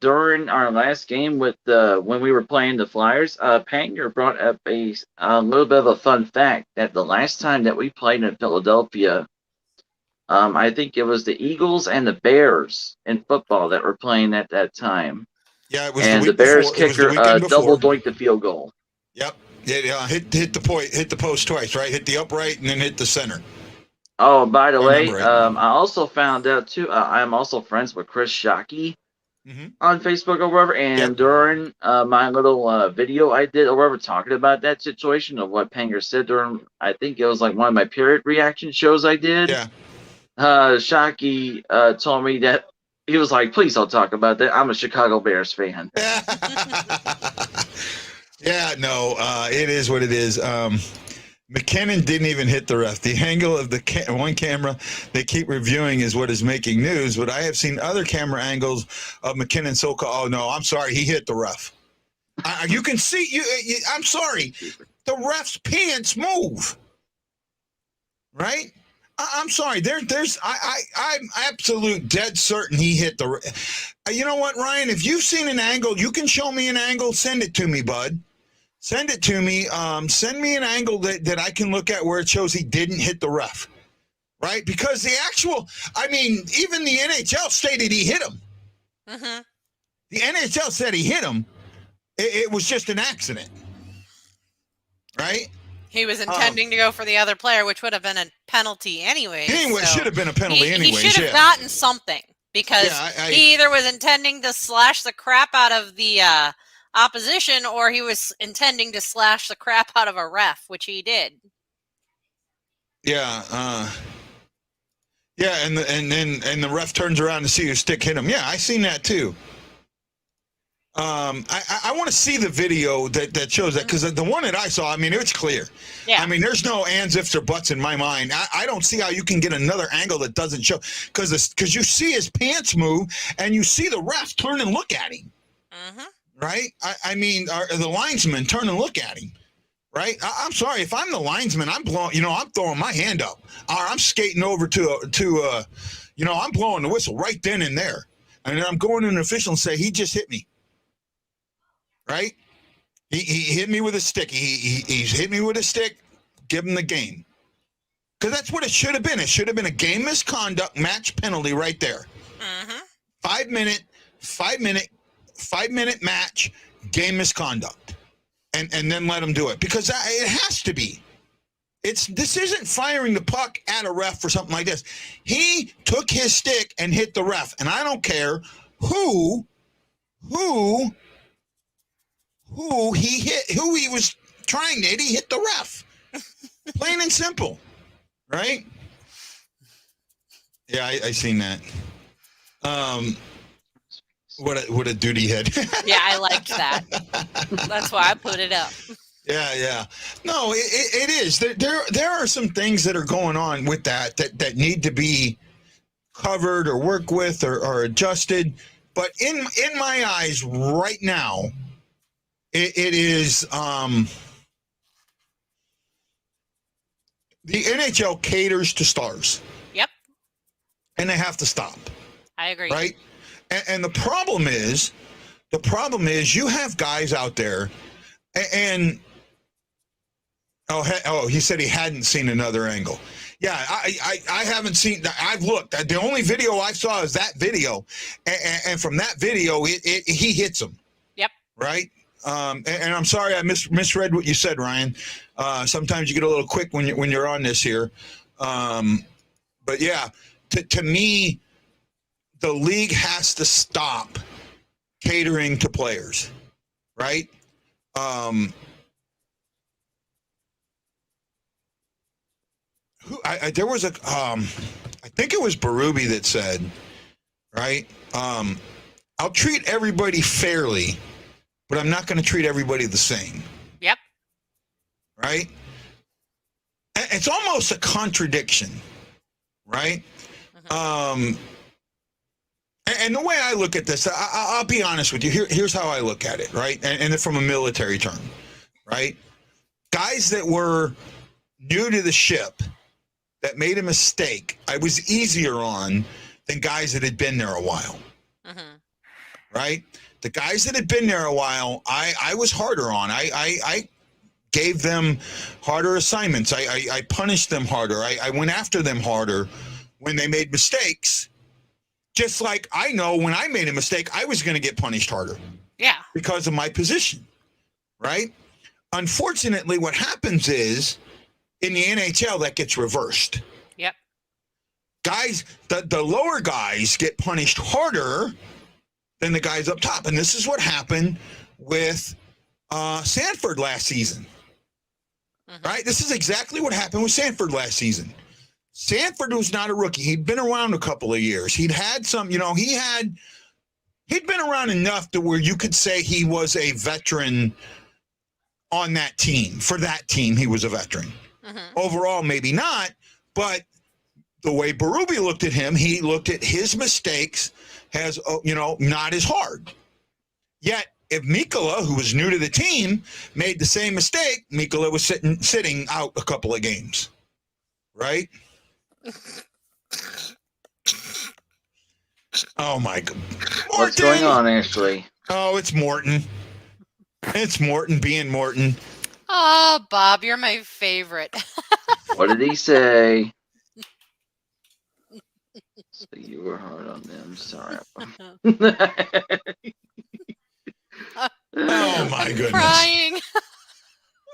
during our last game with when we were playing the Flyers, Panger brought up a little bit of a fun fact that the last time that we played in Philadelphia, I think it was the Eagles and the Bears in football that were playing at that time. Yeah, it was. And the Bears kicker double doinked the field goal. Yep. Yeah, hit the post twice, right? Hit the upright and then hit the center. Oh, by the way, I also found out too. I'm also friends with Chris Shockey on Facebook or wherever. And during my little video I did or wherever talking about that situation of what Panger said during, I think it was like one of my period reaction shows I did. Yeah. Shockey told me that he was like, "Please don't talk about that. I'm a Chicago Bears fan." Yeah, no, it is what it is. McKinnon didn't even hit the ref. The angle of the one camera they keep reviewing is what is making news, but I have seen other camera angles of McKinnon so-called. Oh, no, I'm sorry. He hit the ref. You can see, I'm sorry. The ref's pants move. Right? I'm sorry. I'm absolute dead certain he hit the. You know what, Ryan? If you've seen an angle, you can show me an angle. Send it to me, bud. Send it to me. Send me an angle that I can look at where it shows he didn't hit the ref, right? Because the actual, I mean, even the NHL stated he hit him. Mm-hmm. The NHL said he hit him. It was just an accident, right? He was intending to go for the other player, which would have been a penalty anyway. Anyway, so should have been a penalty anyway. He should have gotten something because he either was intending to slash the crap out of the opposition or he was intending to slash the crap out of a ref, which he did. Yeah. Yeah, and the ref turns around to see his stick hit him. Yeah, I seen that too. I want to see the video that shows that because the one that I saw, I mean, it's clear. Yeah. I mean, there's no ands, ifs, or buts in my mind. I don't see how you can get another angle that doesn't show because you see his pants move and you see the ref turn and look at him. Mm-hmm. Right? I mean, the linesman turn and look at him. Right? I'm sorry if I'm the linesman, I'm throwing my hand up. Or I'm skating over to I'm blowing the whistle right then and there, and then I'm going to an official and say he just hit me. Right? He hit me with a stick. He's hit me with a stick. Give him the game. Because that's what it should have been. It should have been a game misconduct match penalty right there. Mm-hmm. 5 minute match, game misconduct. And then let him do it. Because it has to be. This isn't firing the puck at a ref for something like this. He took his stick and hit the ref. And I don't care who he hit, who he was trying to hit, he hit the ref. Plain and simple. Right? Yeah, I seen that. What a duty head. Yeah, I liked that. That's why I put it up. Yeah. No, it is. There are some things that are going on with that need to be covered or worked with or adjusted. But in my eyes right now, it is the NHL caters to stars. Yep. And they have to stop. I agree. Right? And the problem is you have guys out there and he said he hadn't seen another angle. Yeah, I haven't seen. I've looked. The only video I saw is that video, and from that video, he hits him. Yep. Right. And I'm sorry I misread what you said, Ryan. Sometimes you get a little quick when you're on this here. But yeah, to me, the league has to stop catering to players, right? there was I think it was Berube that said, right? I'll treat everybody fairly, but I'm not going to treat everybody the same. Yep. Right? It's almost a contradiction, right? And the way I look at this, I'll be honest with you. Here's how I look at it, right? And from a military term, right? Guys that were new to the ship that made a mistake, I was easier on than guys that had been there a while, right? The guys that had been there a while, I was harder on. I gave them harder assignments. I punished them harder. I went after them harder when they made mistakes. Just like I know when I made a mistake, I was going to get punished harder. Yeah. Because of my position, right? Unfortunately, what happens is in the NHL, that gets reversed. Yep. Guys, the lower guys get punished harder than the guys up top. And this is what happened with Sanford last season, right? This is exactly what happened with Sanford last season. Sanford was not a rookie. He'd been around a couple of years. He'd had some, he'd been around enough to where you could say he was a veteran on that team. For that team, he was a veteran. Overall, maybe not, but the way Berube looked at him, he looked at his mistakes as, not as hard. Yet, if Mikkola, who was new to the team, made the same mistake, Mikkola was sitting out a couple of games, right? Oh my God! What's going on, Ashley? Oh, it's Morton. It's Morton being Morton. Oh, Bob, you're my favorite. What did he say? So you were hard on them. Sorry. Oh my goodness! Crying.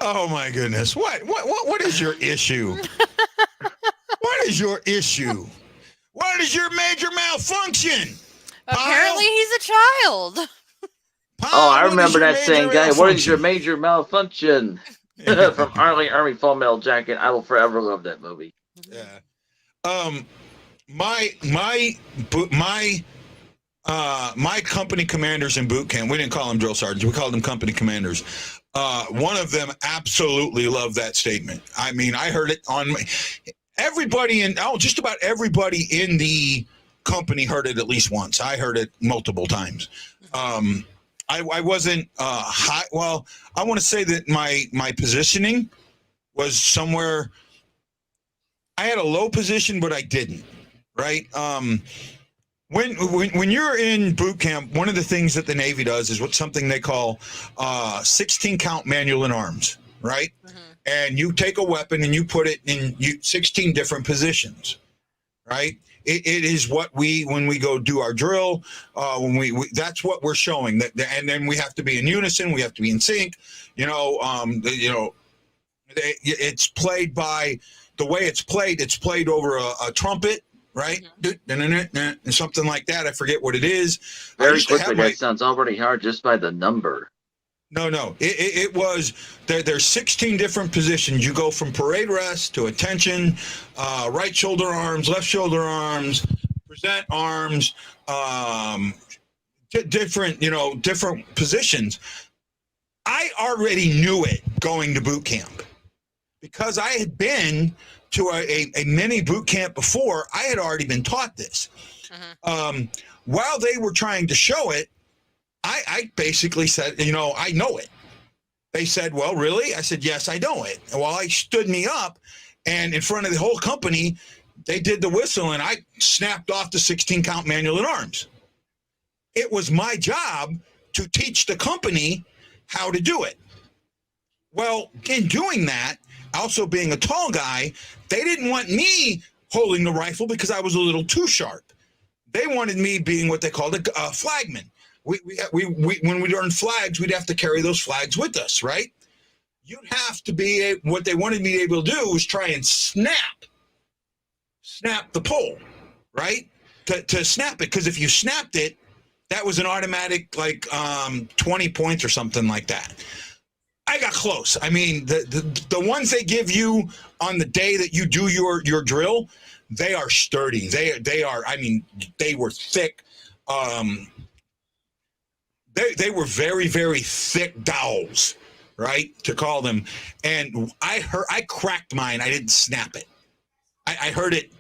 Oh my goodness! What is your issue? What is your issue? What is your major malfunction? Apparently, he's a child. Oh, I remember that same guy. What is your major malfunction? From Army Full Metal Jacket. I will forever love that movie. Yeah. My company commanders in boot camp, we didn't call them drill sergeants, we called them company commanders. One of them absolutely loved that statement. I mean, I heard it on just about everybody in the company heard it at least once. I heard it multiple times. I wasn't high. Well, I want to say that my positioning was somewhere. I had a low position, but I didn't. Right. When you're in boot camp, one of the things that the Navy does is something they call 16 count manual in arms. Right. And you take a weapon and you put it in 16 different positions. Right. It is what when we go do our drill, that's what we're showing. And then we have to be in unison. We have to be in sync. It's played by the way it's played. It's played over a trumpet, right? Something like that. I forget what it is. Very quickly, that sounds already hard just by the number. No. It was there's 16 different positions. You go from parade rest to attention, right shoulder arms, left shoulder arms, present arms, different positions. I already knew it going to boot camp because I had been to a mini boot camp before. I had already been taught this. While they were trying to show it, I basically said, I know it. They said, well, really? I said, yes, I know it. Well, I stood me up, and in front of the whole company, they did the whistle, and I snapped off the 16 count manual in arms. It was my job to teach the company how to do it. Well, in doing that, also being a tall guy, they didn't want me holding the rifle because I was a little too sharp. They wanted me being what they called a flagman. We when we earned flags, we'd have to carry those flags with us, right? You'd have to be what they wanted me to be able to do was try and snap the pole, right? To snap it, because if you snapped it, that was an automatic 20 points or something like that. I got close. I mean, the ones they give you on the day that you do your drill, they are sturdy. They are. I mean, they were thick. They were very, very thick dowels, right, to call them. And I cracked mine. I didn't snap it. I heard it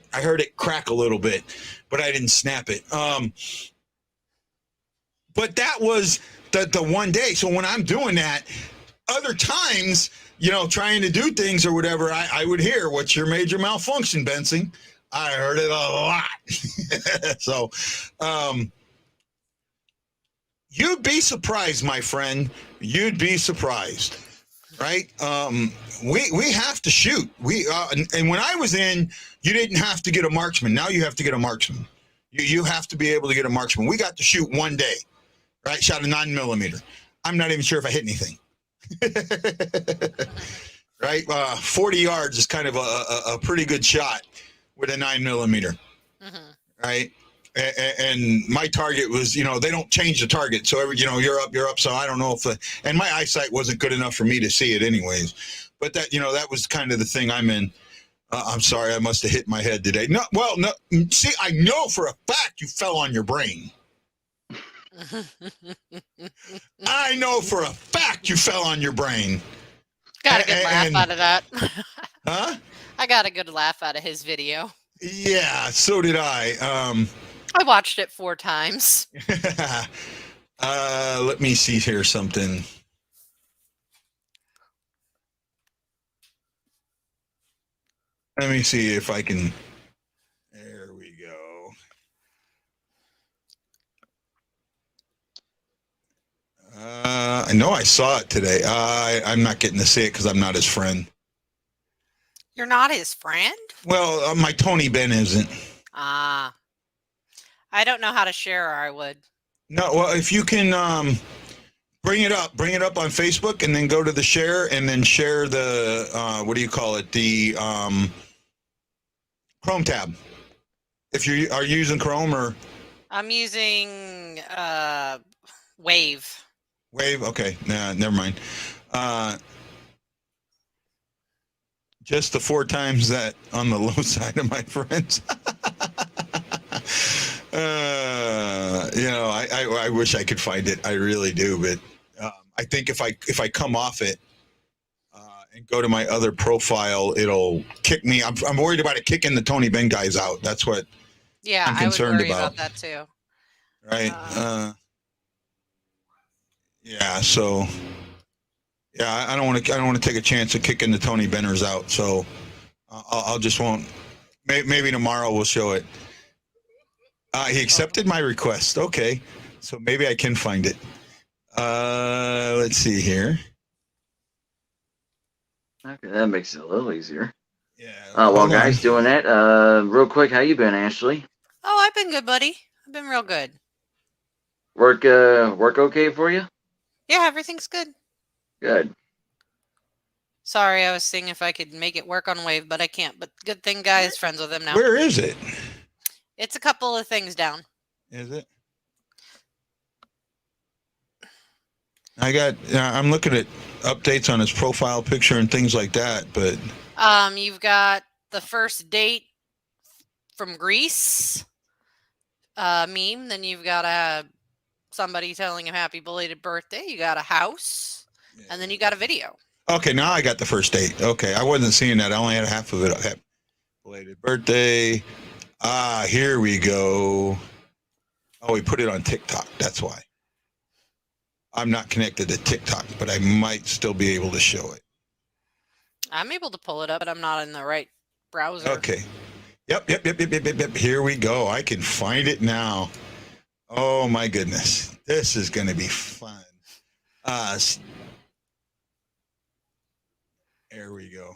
crack a little bit, but I didn't snap it. But that was the one day. So when I'm doing that, other times, trying to do things or whatever, I would hear, "What's your major malfunction, Benson?" I heard it a lot. So, you'd be surprised, my friend. You'd be surprised, right? We have to shoot. And when I was in, you didn't have to get a marksman. Now you have to get a marksman. You have to be able to get a marksman. We got to shoot one day, right? Shot a 9mm. I'm not even sure if I hit anything. Right? 40 yards is kind of a pretty good shot with a 9mm. Right? And my target was, they don't change the target. So you're up. So I don't know and my eyesight wasn't good enough for me to see it anyways. But that was kind of the thing I'm in. I'm sorry, I must have hit my head today. No, see, I know for a fact you fell on your brain. I know for a fact you fell on your brain. Got a good laugh out of that. Huh? I got a good laugh out of his video. Yeah, so did I. I watched it 4 times. Let me see here something. Let me see if I can. There we go. I know I saw it today. I'm not getting to see it because I'm not his friend. You're not his friend? Well, my Tony Ben isn't. I don't know how to share, or I would. No, well, if you can bring it up on Facebook, and then go to the share, and then share the what do you call it? The Chrome tab. If you are using Chrome or. I'm using Wave. Wave, okay. Nah, never mind. Just the 4 times that on the low side of my friends. I wish I could find it. I really do, but I think if I come off it and go to my other profile, it'll kick me. I'm worried about it kicking the Tony Ben guys out. That's what I'm concerned I would worry about that too. Right. Yeah. So. Yeah, I don't want to take a chance of kicking the Tony Benners out. So I'll just won't. Maybe tomorrow we'll show it. He accepted my request. Okay, so maybe I can find it. Let's see here. Okay, that makes it a little easier. Yeah. Well, guys, doing that. Real quick, how you been, Ashley? Oh, I've been good, buddy. I've been real good. Work okay for you? Yeah, everything's good. Good. Sorry, I was seeing if I could make it work on Wave, but I can't. But good thing Guy is friends with him now. Where is it? It's a couple of things down. Is it? I'm looking at updates on his profile picture and things like that, but you've got the first date from Greece meme. Then you've got somebody telling him happy belated birthday. You got a house. And then you got a video. Okay, now I got the first date. Okay, I wasn't seeing that. I only had half of it. Happy belated birthday. Here we go. Oh, we put it on TikTok. That's why. I'm not connected to TikTok, but I might still be able to show it. I'm able to pull it up, but I'm not in the right browser. Okay. Yep. Here we go. I can find it now. Oh, my goodness. This is going to be fun. There we go.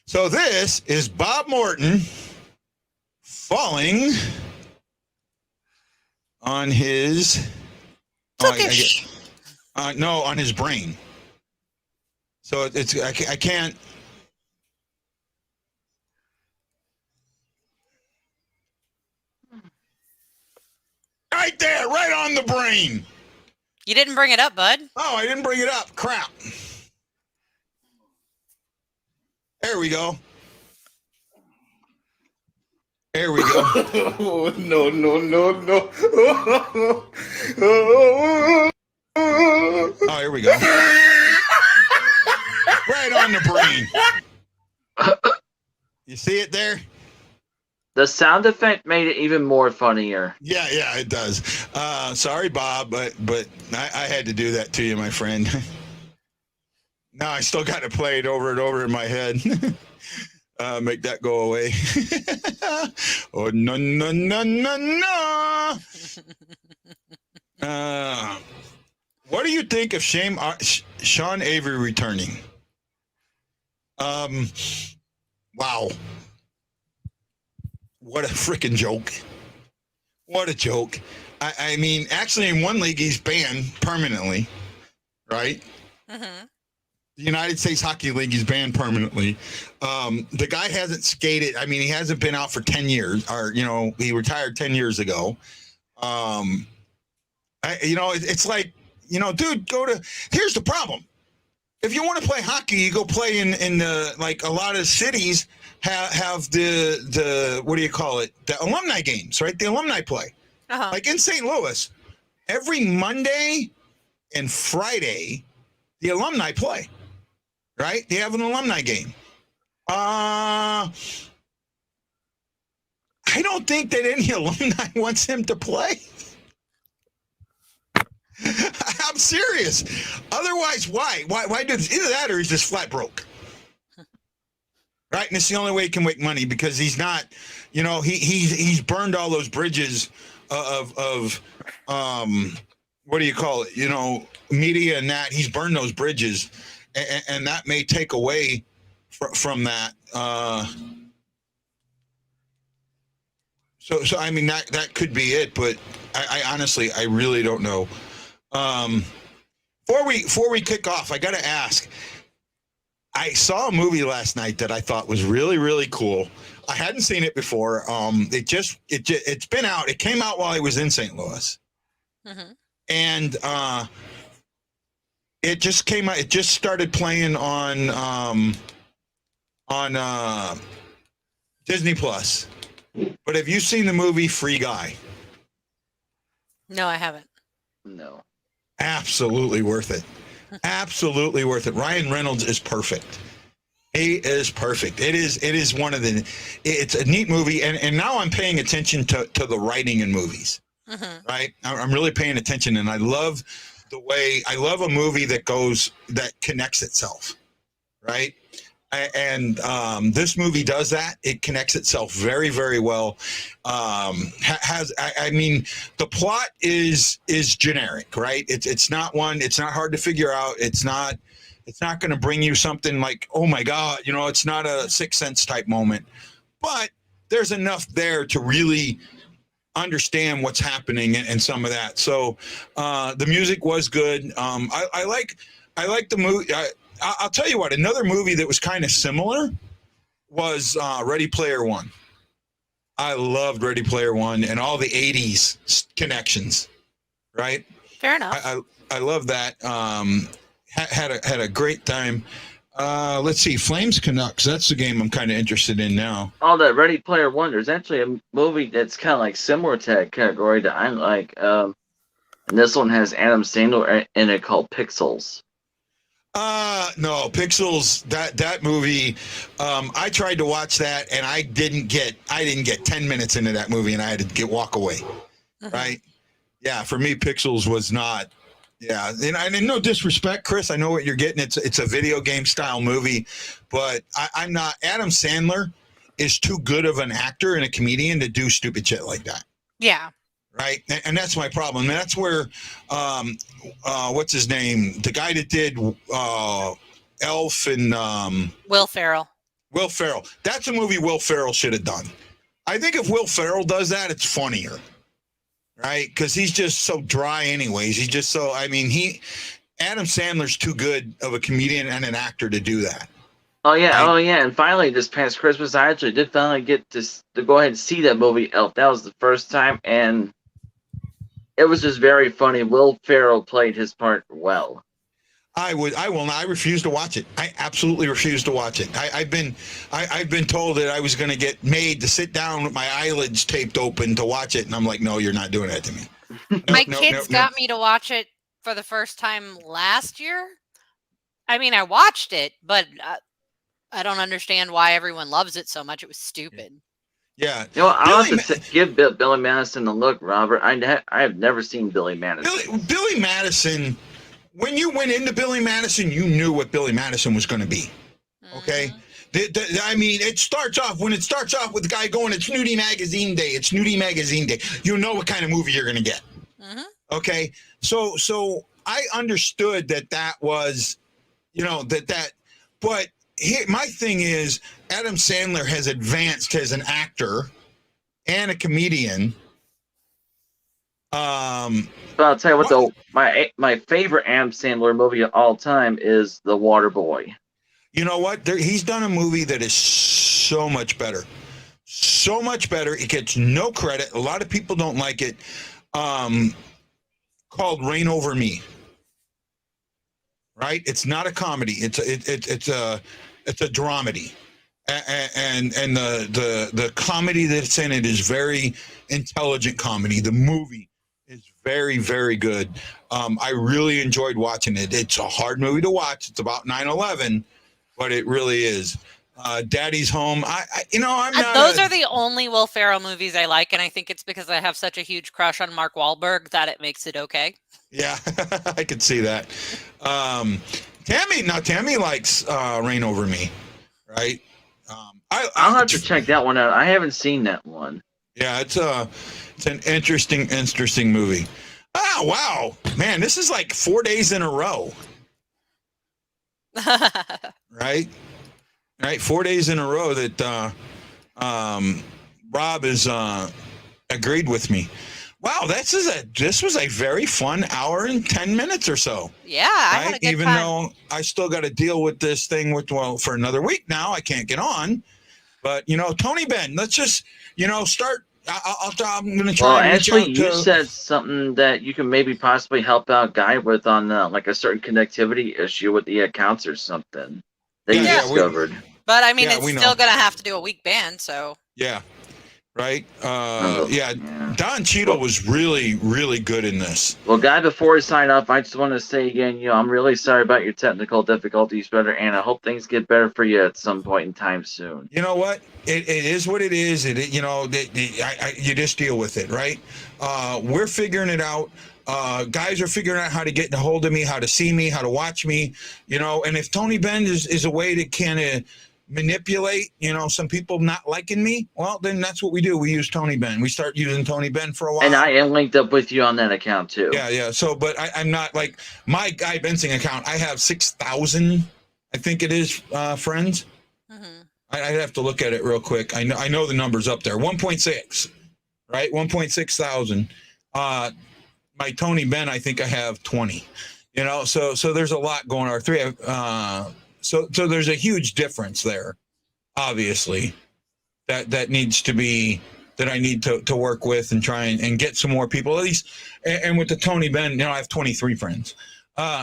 So this is Bob Morton falling on his on his brain. So I can't. Right there, right on the brain. You didn't bring it up, bud. Oh, I didn't bring it up. Crap. There we go. There we go. Oh, no. Oh, here we go. Right on the brain. You see it there? The sound effect made it even more funnier. Yeah, it does. Sorry, Bob, but I had to do that to you, my friend. Now I still got to play it over and over in my head. Make that go away. Oh, no. What do you think of Sean Avery returning? Wow. What a freaking joke. What a joke. I mean, actually, in one league, he's banned permanently, right? Mm-hmm. The United States Hockey League, he's banned permanently. The guy hasn't skated. I mean, he hasn't been out for 10 years, or, he retired 10 years ago. It's like, dude, here's the problem. If you want to play hockey, you go play in the, like, a lot of cities have the what do you call it? The alumni games, right? The alumni play. Uh-huh. Like in St. Louis, every Monday and Friday, the alumni play, right? They have an alumni game. I don't think that any alumni wants him to play. I'm serious. Otherwise, why? Why do this? Either that or he's just flat broke. Right? And it's the only way he can make money because he's not, he's burned all those bridges of what do you call it? Media and that. He's burned those bridges, and that may take away from that. So I mean that could be it, but I honestly I really don't know. Before we kick off, I got to ask. I saw a movie last night that I thought was really, really cool. I hadn't seen it before. It's been out. It came out while I was in St. Louis, and it just came out. It just started playing on Disney Plus. But have you seen the movie Free Guy? No, I haven't. No. Absolutely worth it. Absolutely worth it. Ryan Reynolds is perfect. He is perfect. It is one of the. It's a neat movie, and now I'm paying attention to the writing in movies. Right, I'm really paying attention, and I love the way I love a movie that connects itself. Right, and this movie does that. It connects itself very, very well. I mean, the plot is generic, right? It's not one. It's not hard to figure out. It's not going to bring you something like, oh my God, it's not a Sixth Sense type moment, but there's enough there to really understand what's happening and some of that. So the music was good. I like the movie. I'll tell you what, another movie that was kind of similar was Ready Player One. I loved Ready Player One and all the 80s connections, right? Fair enough. I love that. Had a great time. Let's see, Flames Canucks. That's the game I'm kind of interested in now. Oh, that Ready Player One. There's actually a movie that's kind of like similar to that category that I like. And this one has Adam Sandler in it called Pixels. No, Pixels. That movie. I tried to watch that and I didn't get 10 minutes into that movie and I had to walk away. Right? Yeah, for me, Pixels was not. Yeah, and no disrespect, Chris. I know what you're getting. It's a video game style movie, but I'm not. Adam Sandler is too good of an actor and a comedian to do stupid shit like that. Yeah. Right, and that's my problem. And that's where, what's his name? The guy that did Elf and Will Ferrell. Will Ferrell. That's a movie Will Ferrell should have done. I think if Will Ferrell does that, it's funnier. Right, because he's just so dry, anyways. He's just so. I mean, Adam Sandler's too good of a comedian and an actor to do that. Oh yeah, and finally this past Christmas, I actually did finally get to go ahead and see that movie Elf. That was the first time, and it was just very funny. Will Ferrell played his part well. I will not. I refuse to watch it. I absolutely refuse to watch it. I've been told that I was going to get made to sit down with my eyelids taped open to watch it, and I'm like, no, you're not doing that to me. My kids got me to watch it for the first time last year. I mean, I watched it, but I don't understand why everyone loves it so much. It was stupid. Yeah. You know, I'll have to give Billy Madison a look, Robert. I have never seen Billy Madison. Billy Madison, when you went into Billy Madison, you knew what Billy Madison was going to be. Okay? I mean, it starts off with the guy going, it's Nudie Magazine Day. It's Nudie Magazine Day. You know what kind of movie you're going to get. Okay? So I understood that was, you know, but here, my thing is, Adam Sandler has advanced as an actor and a comedian. But I'll tell you what, though, my favorite Adam Sandler movie of all time is The Waterboy. You know what? He's done a movie that is so much better. So much better. It gets no credit. A lot of people don't like it. Called Reign Over Me. Right? It's not a comedy. It's a dramedy. And the comedy that's in it is very intelligent comedy. The movie is very, very good. I really enjoyed watching it. It's a hard movie to watch. It's about 9/11, but it really is. Daddy's Home. I'm not. Those are the only Will Ferrell movies I like, and I think it's because I have such a huge crush on Mark Wahlberg that it makes it okay. Yeah, I could see that. Tammy likes Reign Over Me, right? I'll have to check that one out. I haven't seen that one. Yeah, it's an interesting movie. Oh, wow. Man, this is like 4 days in a row. Right? 4 days in a row that Rob has agreed with me. Wow, this was a very fun hour and 10 minutes or so. Yeah, I had a good Even time. though I still got to deal with this thing for another week now. I can't get on. But, Tony Benn, let's just, start. I'm going to try. Well, actually, you said something that you can maybe possibly help out Guy with on like a certain connectivity issue with the accounts or something that you discovered. But I mean, Yeah, it's we know. still going to have to do a week ban, so. Yeah. Right? Don Cheadle was really, really good in this. Well, Guy, before we sign off, I just want to say again, I'm really sorry about your technical difficulties, brother, and I hope things get better for you at some point in time soon. You know what? It is what it is. You just deal with it, right? We're figuring it out. Guys are figuring out how to get a hold of me, how to see me, how to watch me, and if Tony Benn is a way to kind of manipulate, some people not liking me, well, then that's what we do. We use Tony Benn. We start using Tony Benn for a while. And I am linked up with you on that account, too. Yeah. So, but I'm not like my Guy Bensing account. I have 6,000, I think it is, friends. Mm-hmm. I'd have to look at it real quick. I know the number's up there. 1.6, right? 1.6 thousand. My Tony Benn, I think I have 20. So there's a lot going on. So there's a huge difference there, obviously, that needs to be, that I need to work with and try and get some more people at least. And with the Tony Benn, I have 23 friends.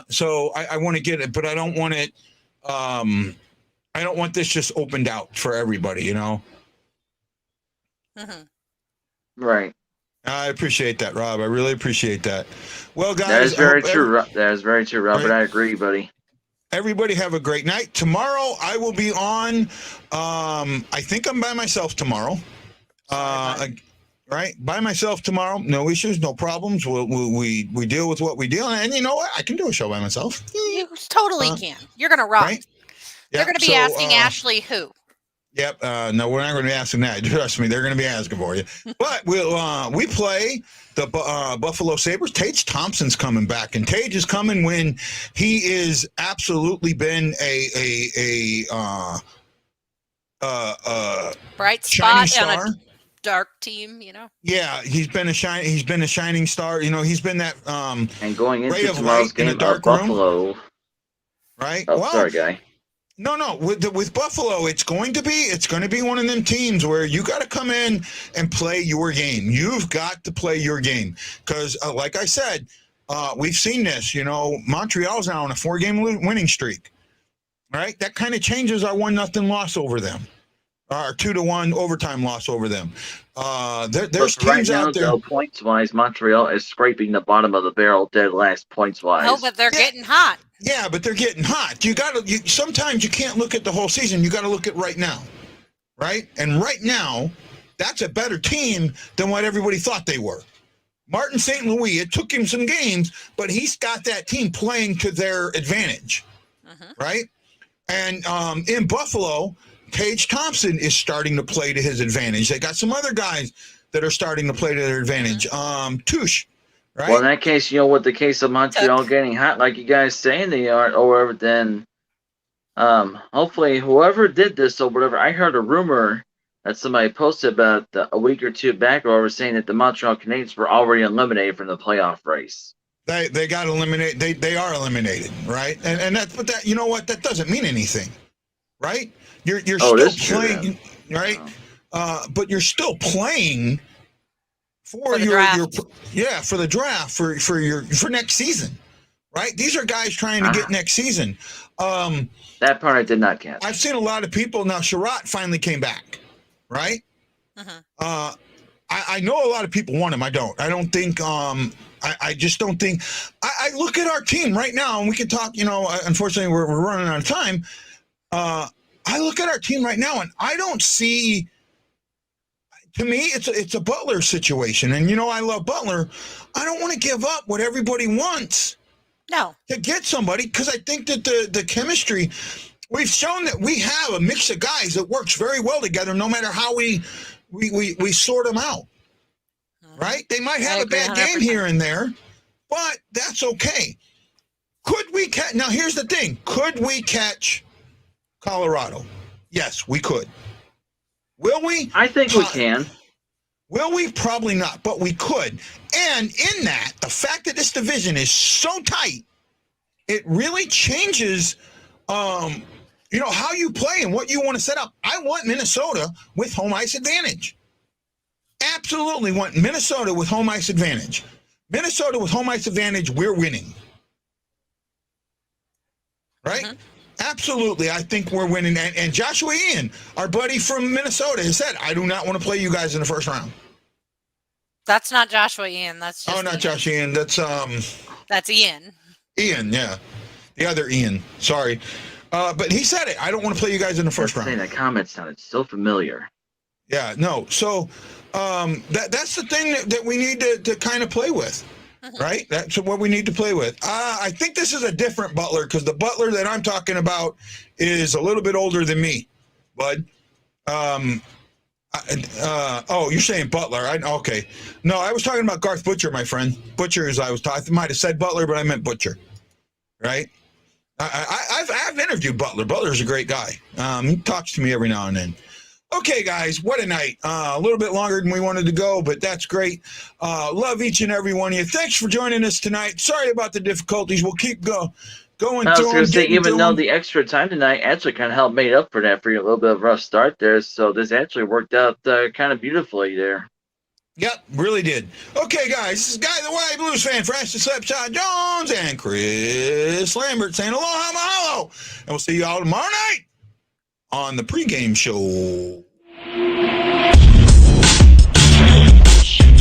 So I want to get it, but I don't want it. I don't want this just opened out for everybody, Mm-hmm. Right. I appreciate that, Rob. I really appreciate that. Well, guys, that is very true. That is very true, Robert. Right. I agree, buddy. Everybody have a great night. Tomorrow I will be on. I think I'm by myself tomorrow. Right, by myself tomorrow. No issues, no problems. We deal with what we deal, and you know what? I can do a show by myself. You totally can. You're going to rock. Right? They're going to be asking Ashley who. Yep. No, we're not going to be asking that. Trust me, they're going to be asking for you. But we play the Buffalo Sabres. Tage Thompson's coming back, and Tage is coming when he is absolutely been a bright shining spot star. on a dark team, Yeah, he's been a shining star. He's been that and going ray into of tomorrow's light in game a dark Buffalo. room. Right? Oh, well, sorry, Guy. No. With Buffalo, it's going to be one of them teams where you got to come in and play your game. You've got to play your game because, like I said, We've seen this. Montreal's now on a 4-game winning streak. Right? That kind of changes our 1-0 loss over them. Our 2-1 overtime loss over them. There's teams out there. Though, points-wise, Montreal is scraping the bottom of the barrel dead last points-wise. No, but they're getting hot. Yeah, but they're getting hot. Sometimes you can't look at the whole season. You got to look at right now. Right? And right now, that's a better team than what everybody thought they were. Martin St. Louis, it took him some games, but he's got that team playing to their advantage. Right? And in Buffalo, Tage Thompson is starting to play to his advantage. They got some other guys that are starting to play to their advantage. Touche, right? Well, in that case, with the case of Montreal getting hot, like you guys saying they are, or whatever, then hopefully whoever did this or whatever, I heard a rumor that somebody posted about a week or two back or whatever, saying that the Montreal Canadiens were already eliminated from the playoff race. They got eliminated. They are eliminated, right? And that you know what? That doesn't mean anything, right? You're still playing, right? But you're still playing for your for the draft for next season, right? These are guys trying to get next season. That part I did not catch. I've seen a lot of people now. Sherratt finally came back, right? I know a lot of people want him. I don't think. I just don't think. I look at our team right now, and we can talk. Unfortunately, we're running out of time. I look at our team right now, and I don't see. To me, it's a Butler situation, and I love Butler. I don't want to give up what everybody wants. No. To get somebody, because I think that the chemistry, we've shown that we have a mix of guys that works very well together, no matter how we sort them out. Right? They might have a bad game here and there, but that's okay. Could we catch? Now, here's the thing. Could we catch Colorado? Yes, we could. Will we? I think we can. Will we? Probably not, but we could. And in that, the fact that this division is so tight, it really changes, how you play and what you want to set up. I want Minnesota with home ice advantage. Absolutely want Minnesota with home ice advantage. Minnesota with home ice advantage, we're winning. Right? Absolutely, I think we're winning. And Joshua Ian, our buddy from Minnesota, has said, I do not want to play you guys in the first round. That's not Joshua Ian. That's just not Josh Ian. That's Ian. Ian, yeah. The other Ian. Sorry. But he said it. I don't want to play you guys in the first round. That comment sounded so familiar. Yeah, no. So that's the thing that we need to kind of play with, right? That's what we need to play with. I think this is a different Butler, because the Butler that I'm talking about is a little bit older than me, bud. You're saying Butler. Okay. No, I was talking about Garth Butcher, my friend. Butcher, as I might have said Butler, but I meant Butcher, right? I've interviewed Butler. Butler's a great guy. He talks to me every now and then. Okay, guys, what a night. A little bit longer than we wanted to go, but that's great. Love each and every one of you. Thanks for joining us tonight. Sorry about the difficulties. We'll keep going through them. I was going to say, even though the extra time tonight actually kind of helped made up for that for you, a little bit of a rough start there. So this actually worked out kind of beautifully there. Yep, really did. Okay, guys, this is Guy the White Blues fan, Francis Upshot Jones, and Chris Lambert saying aloha mahalo. And we'll see you all tomorrow night on the pregame show.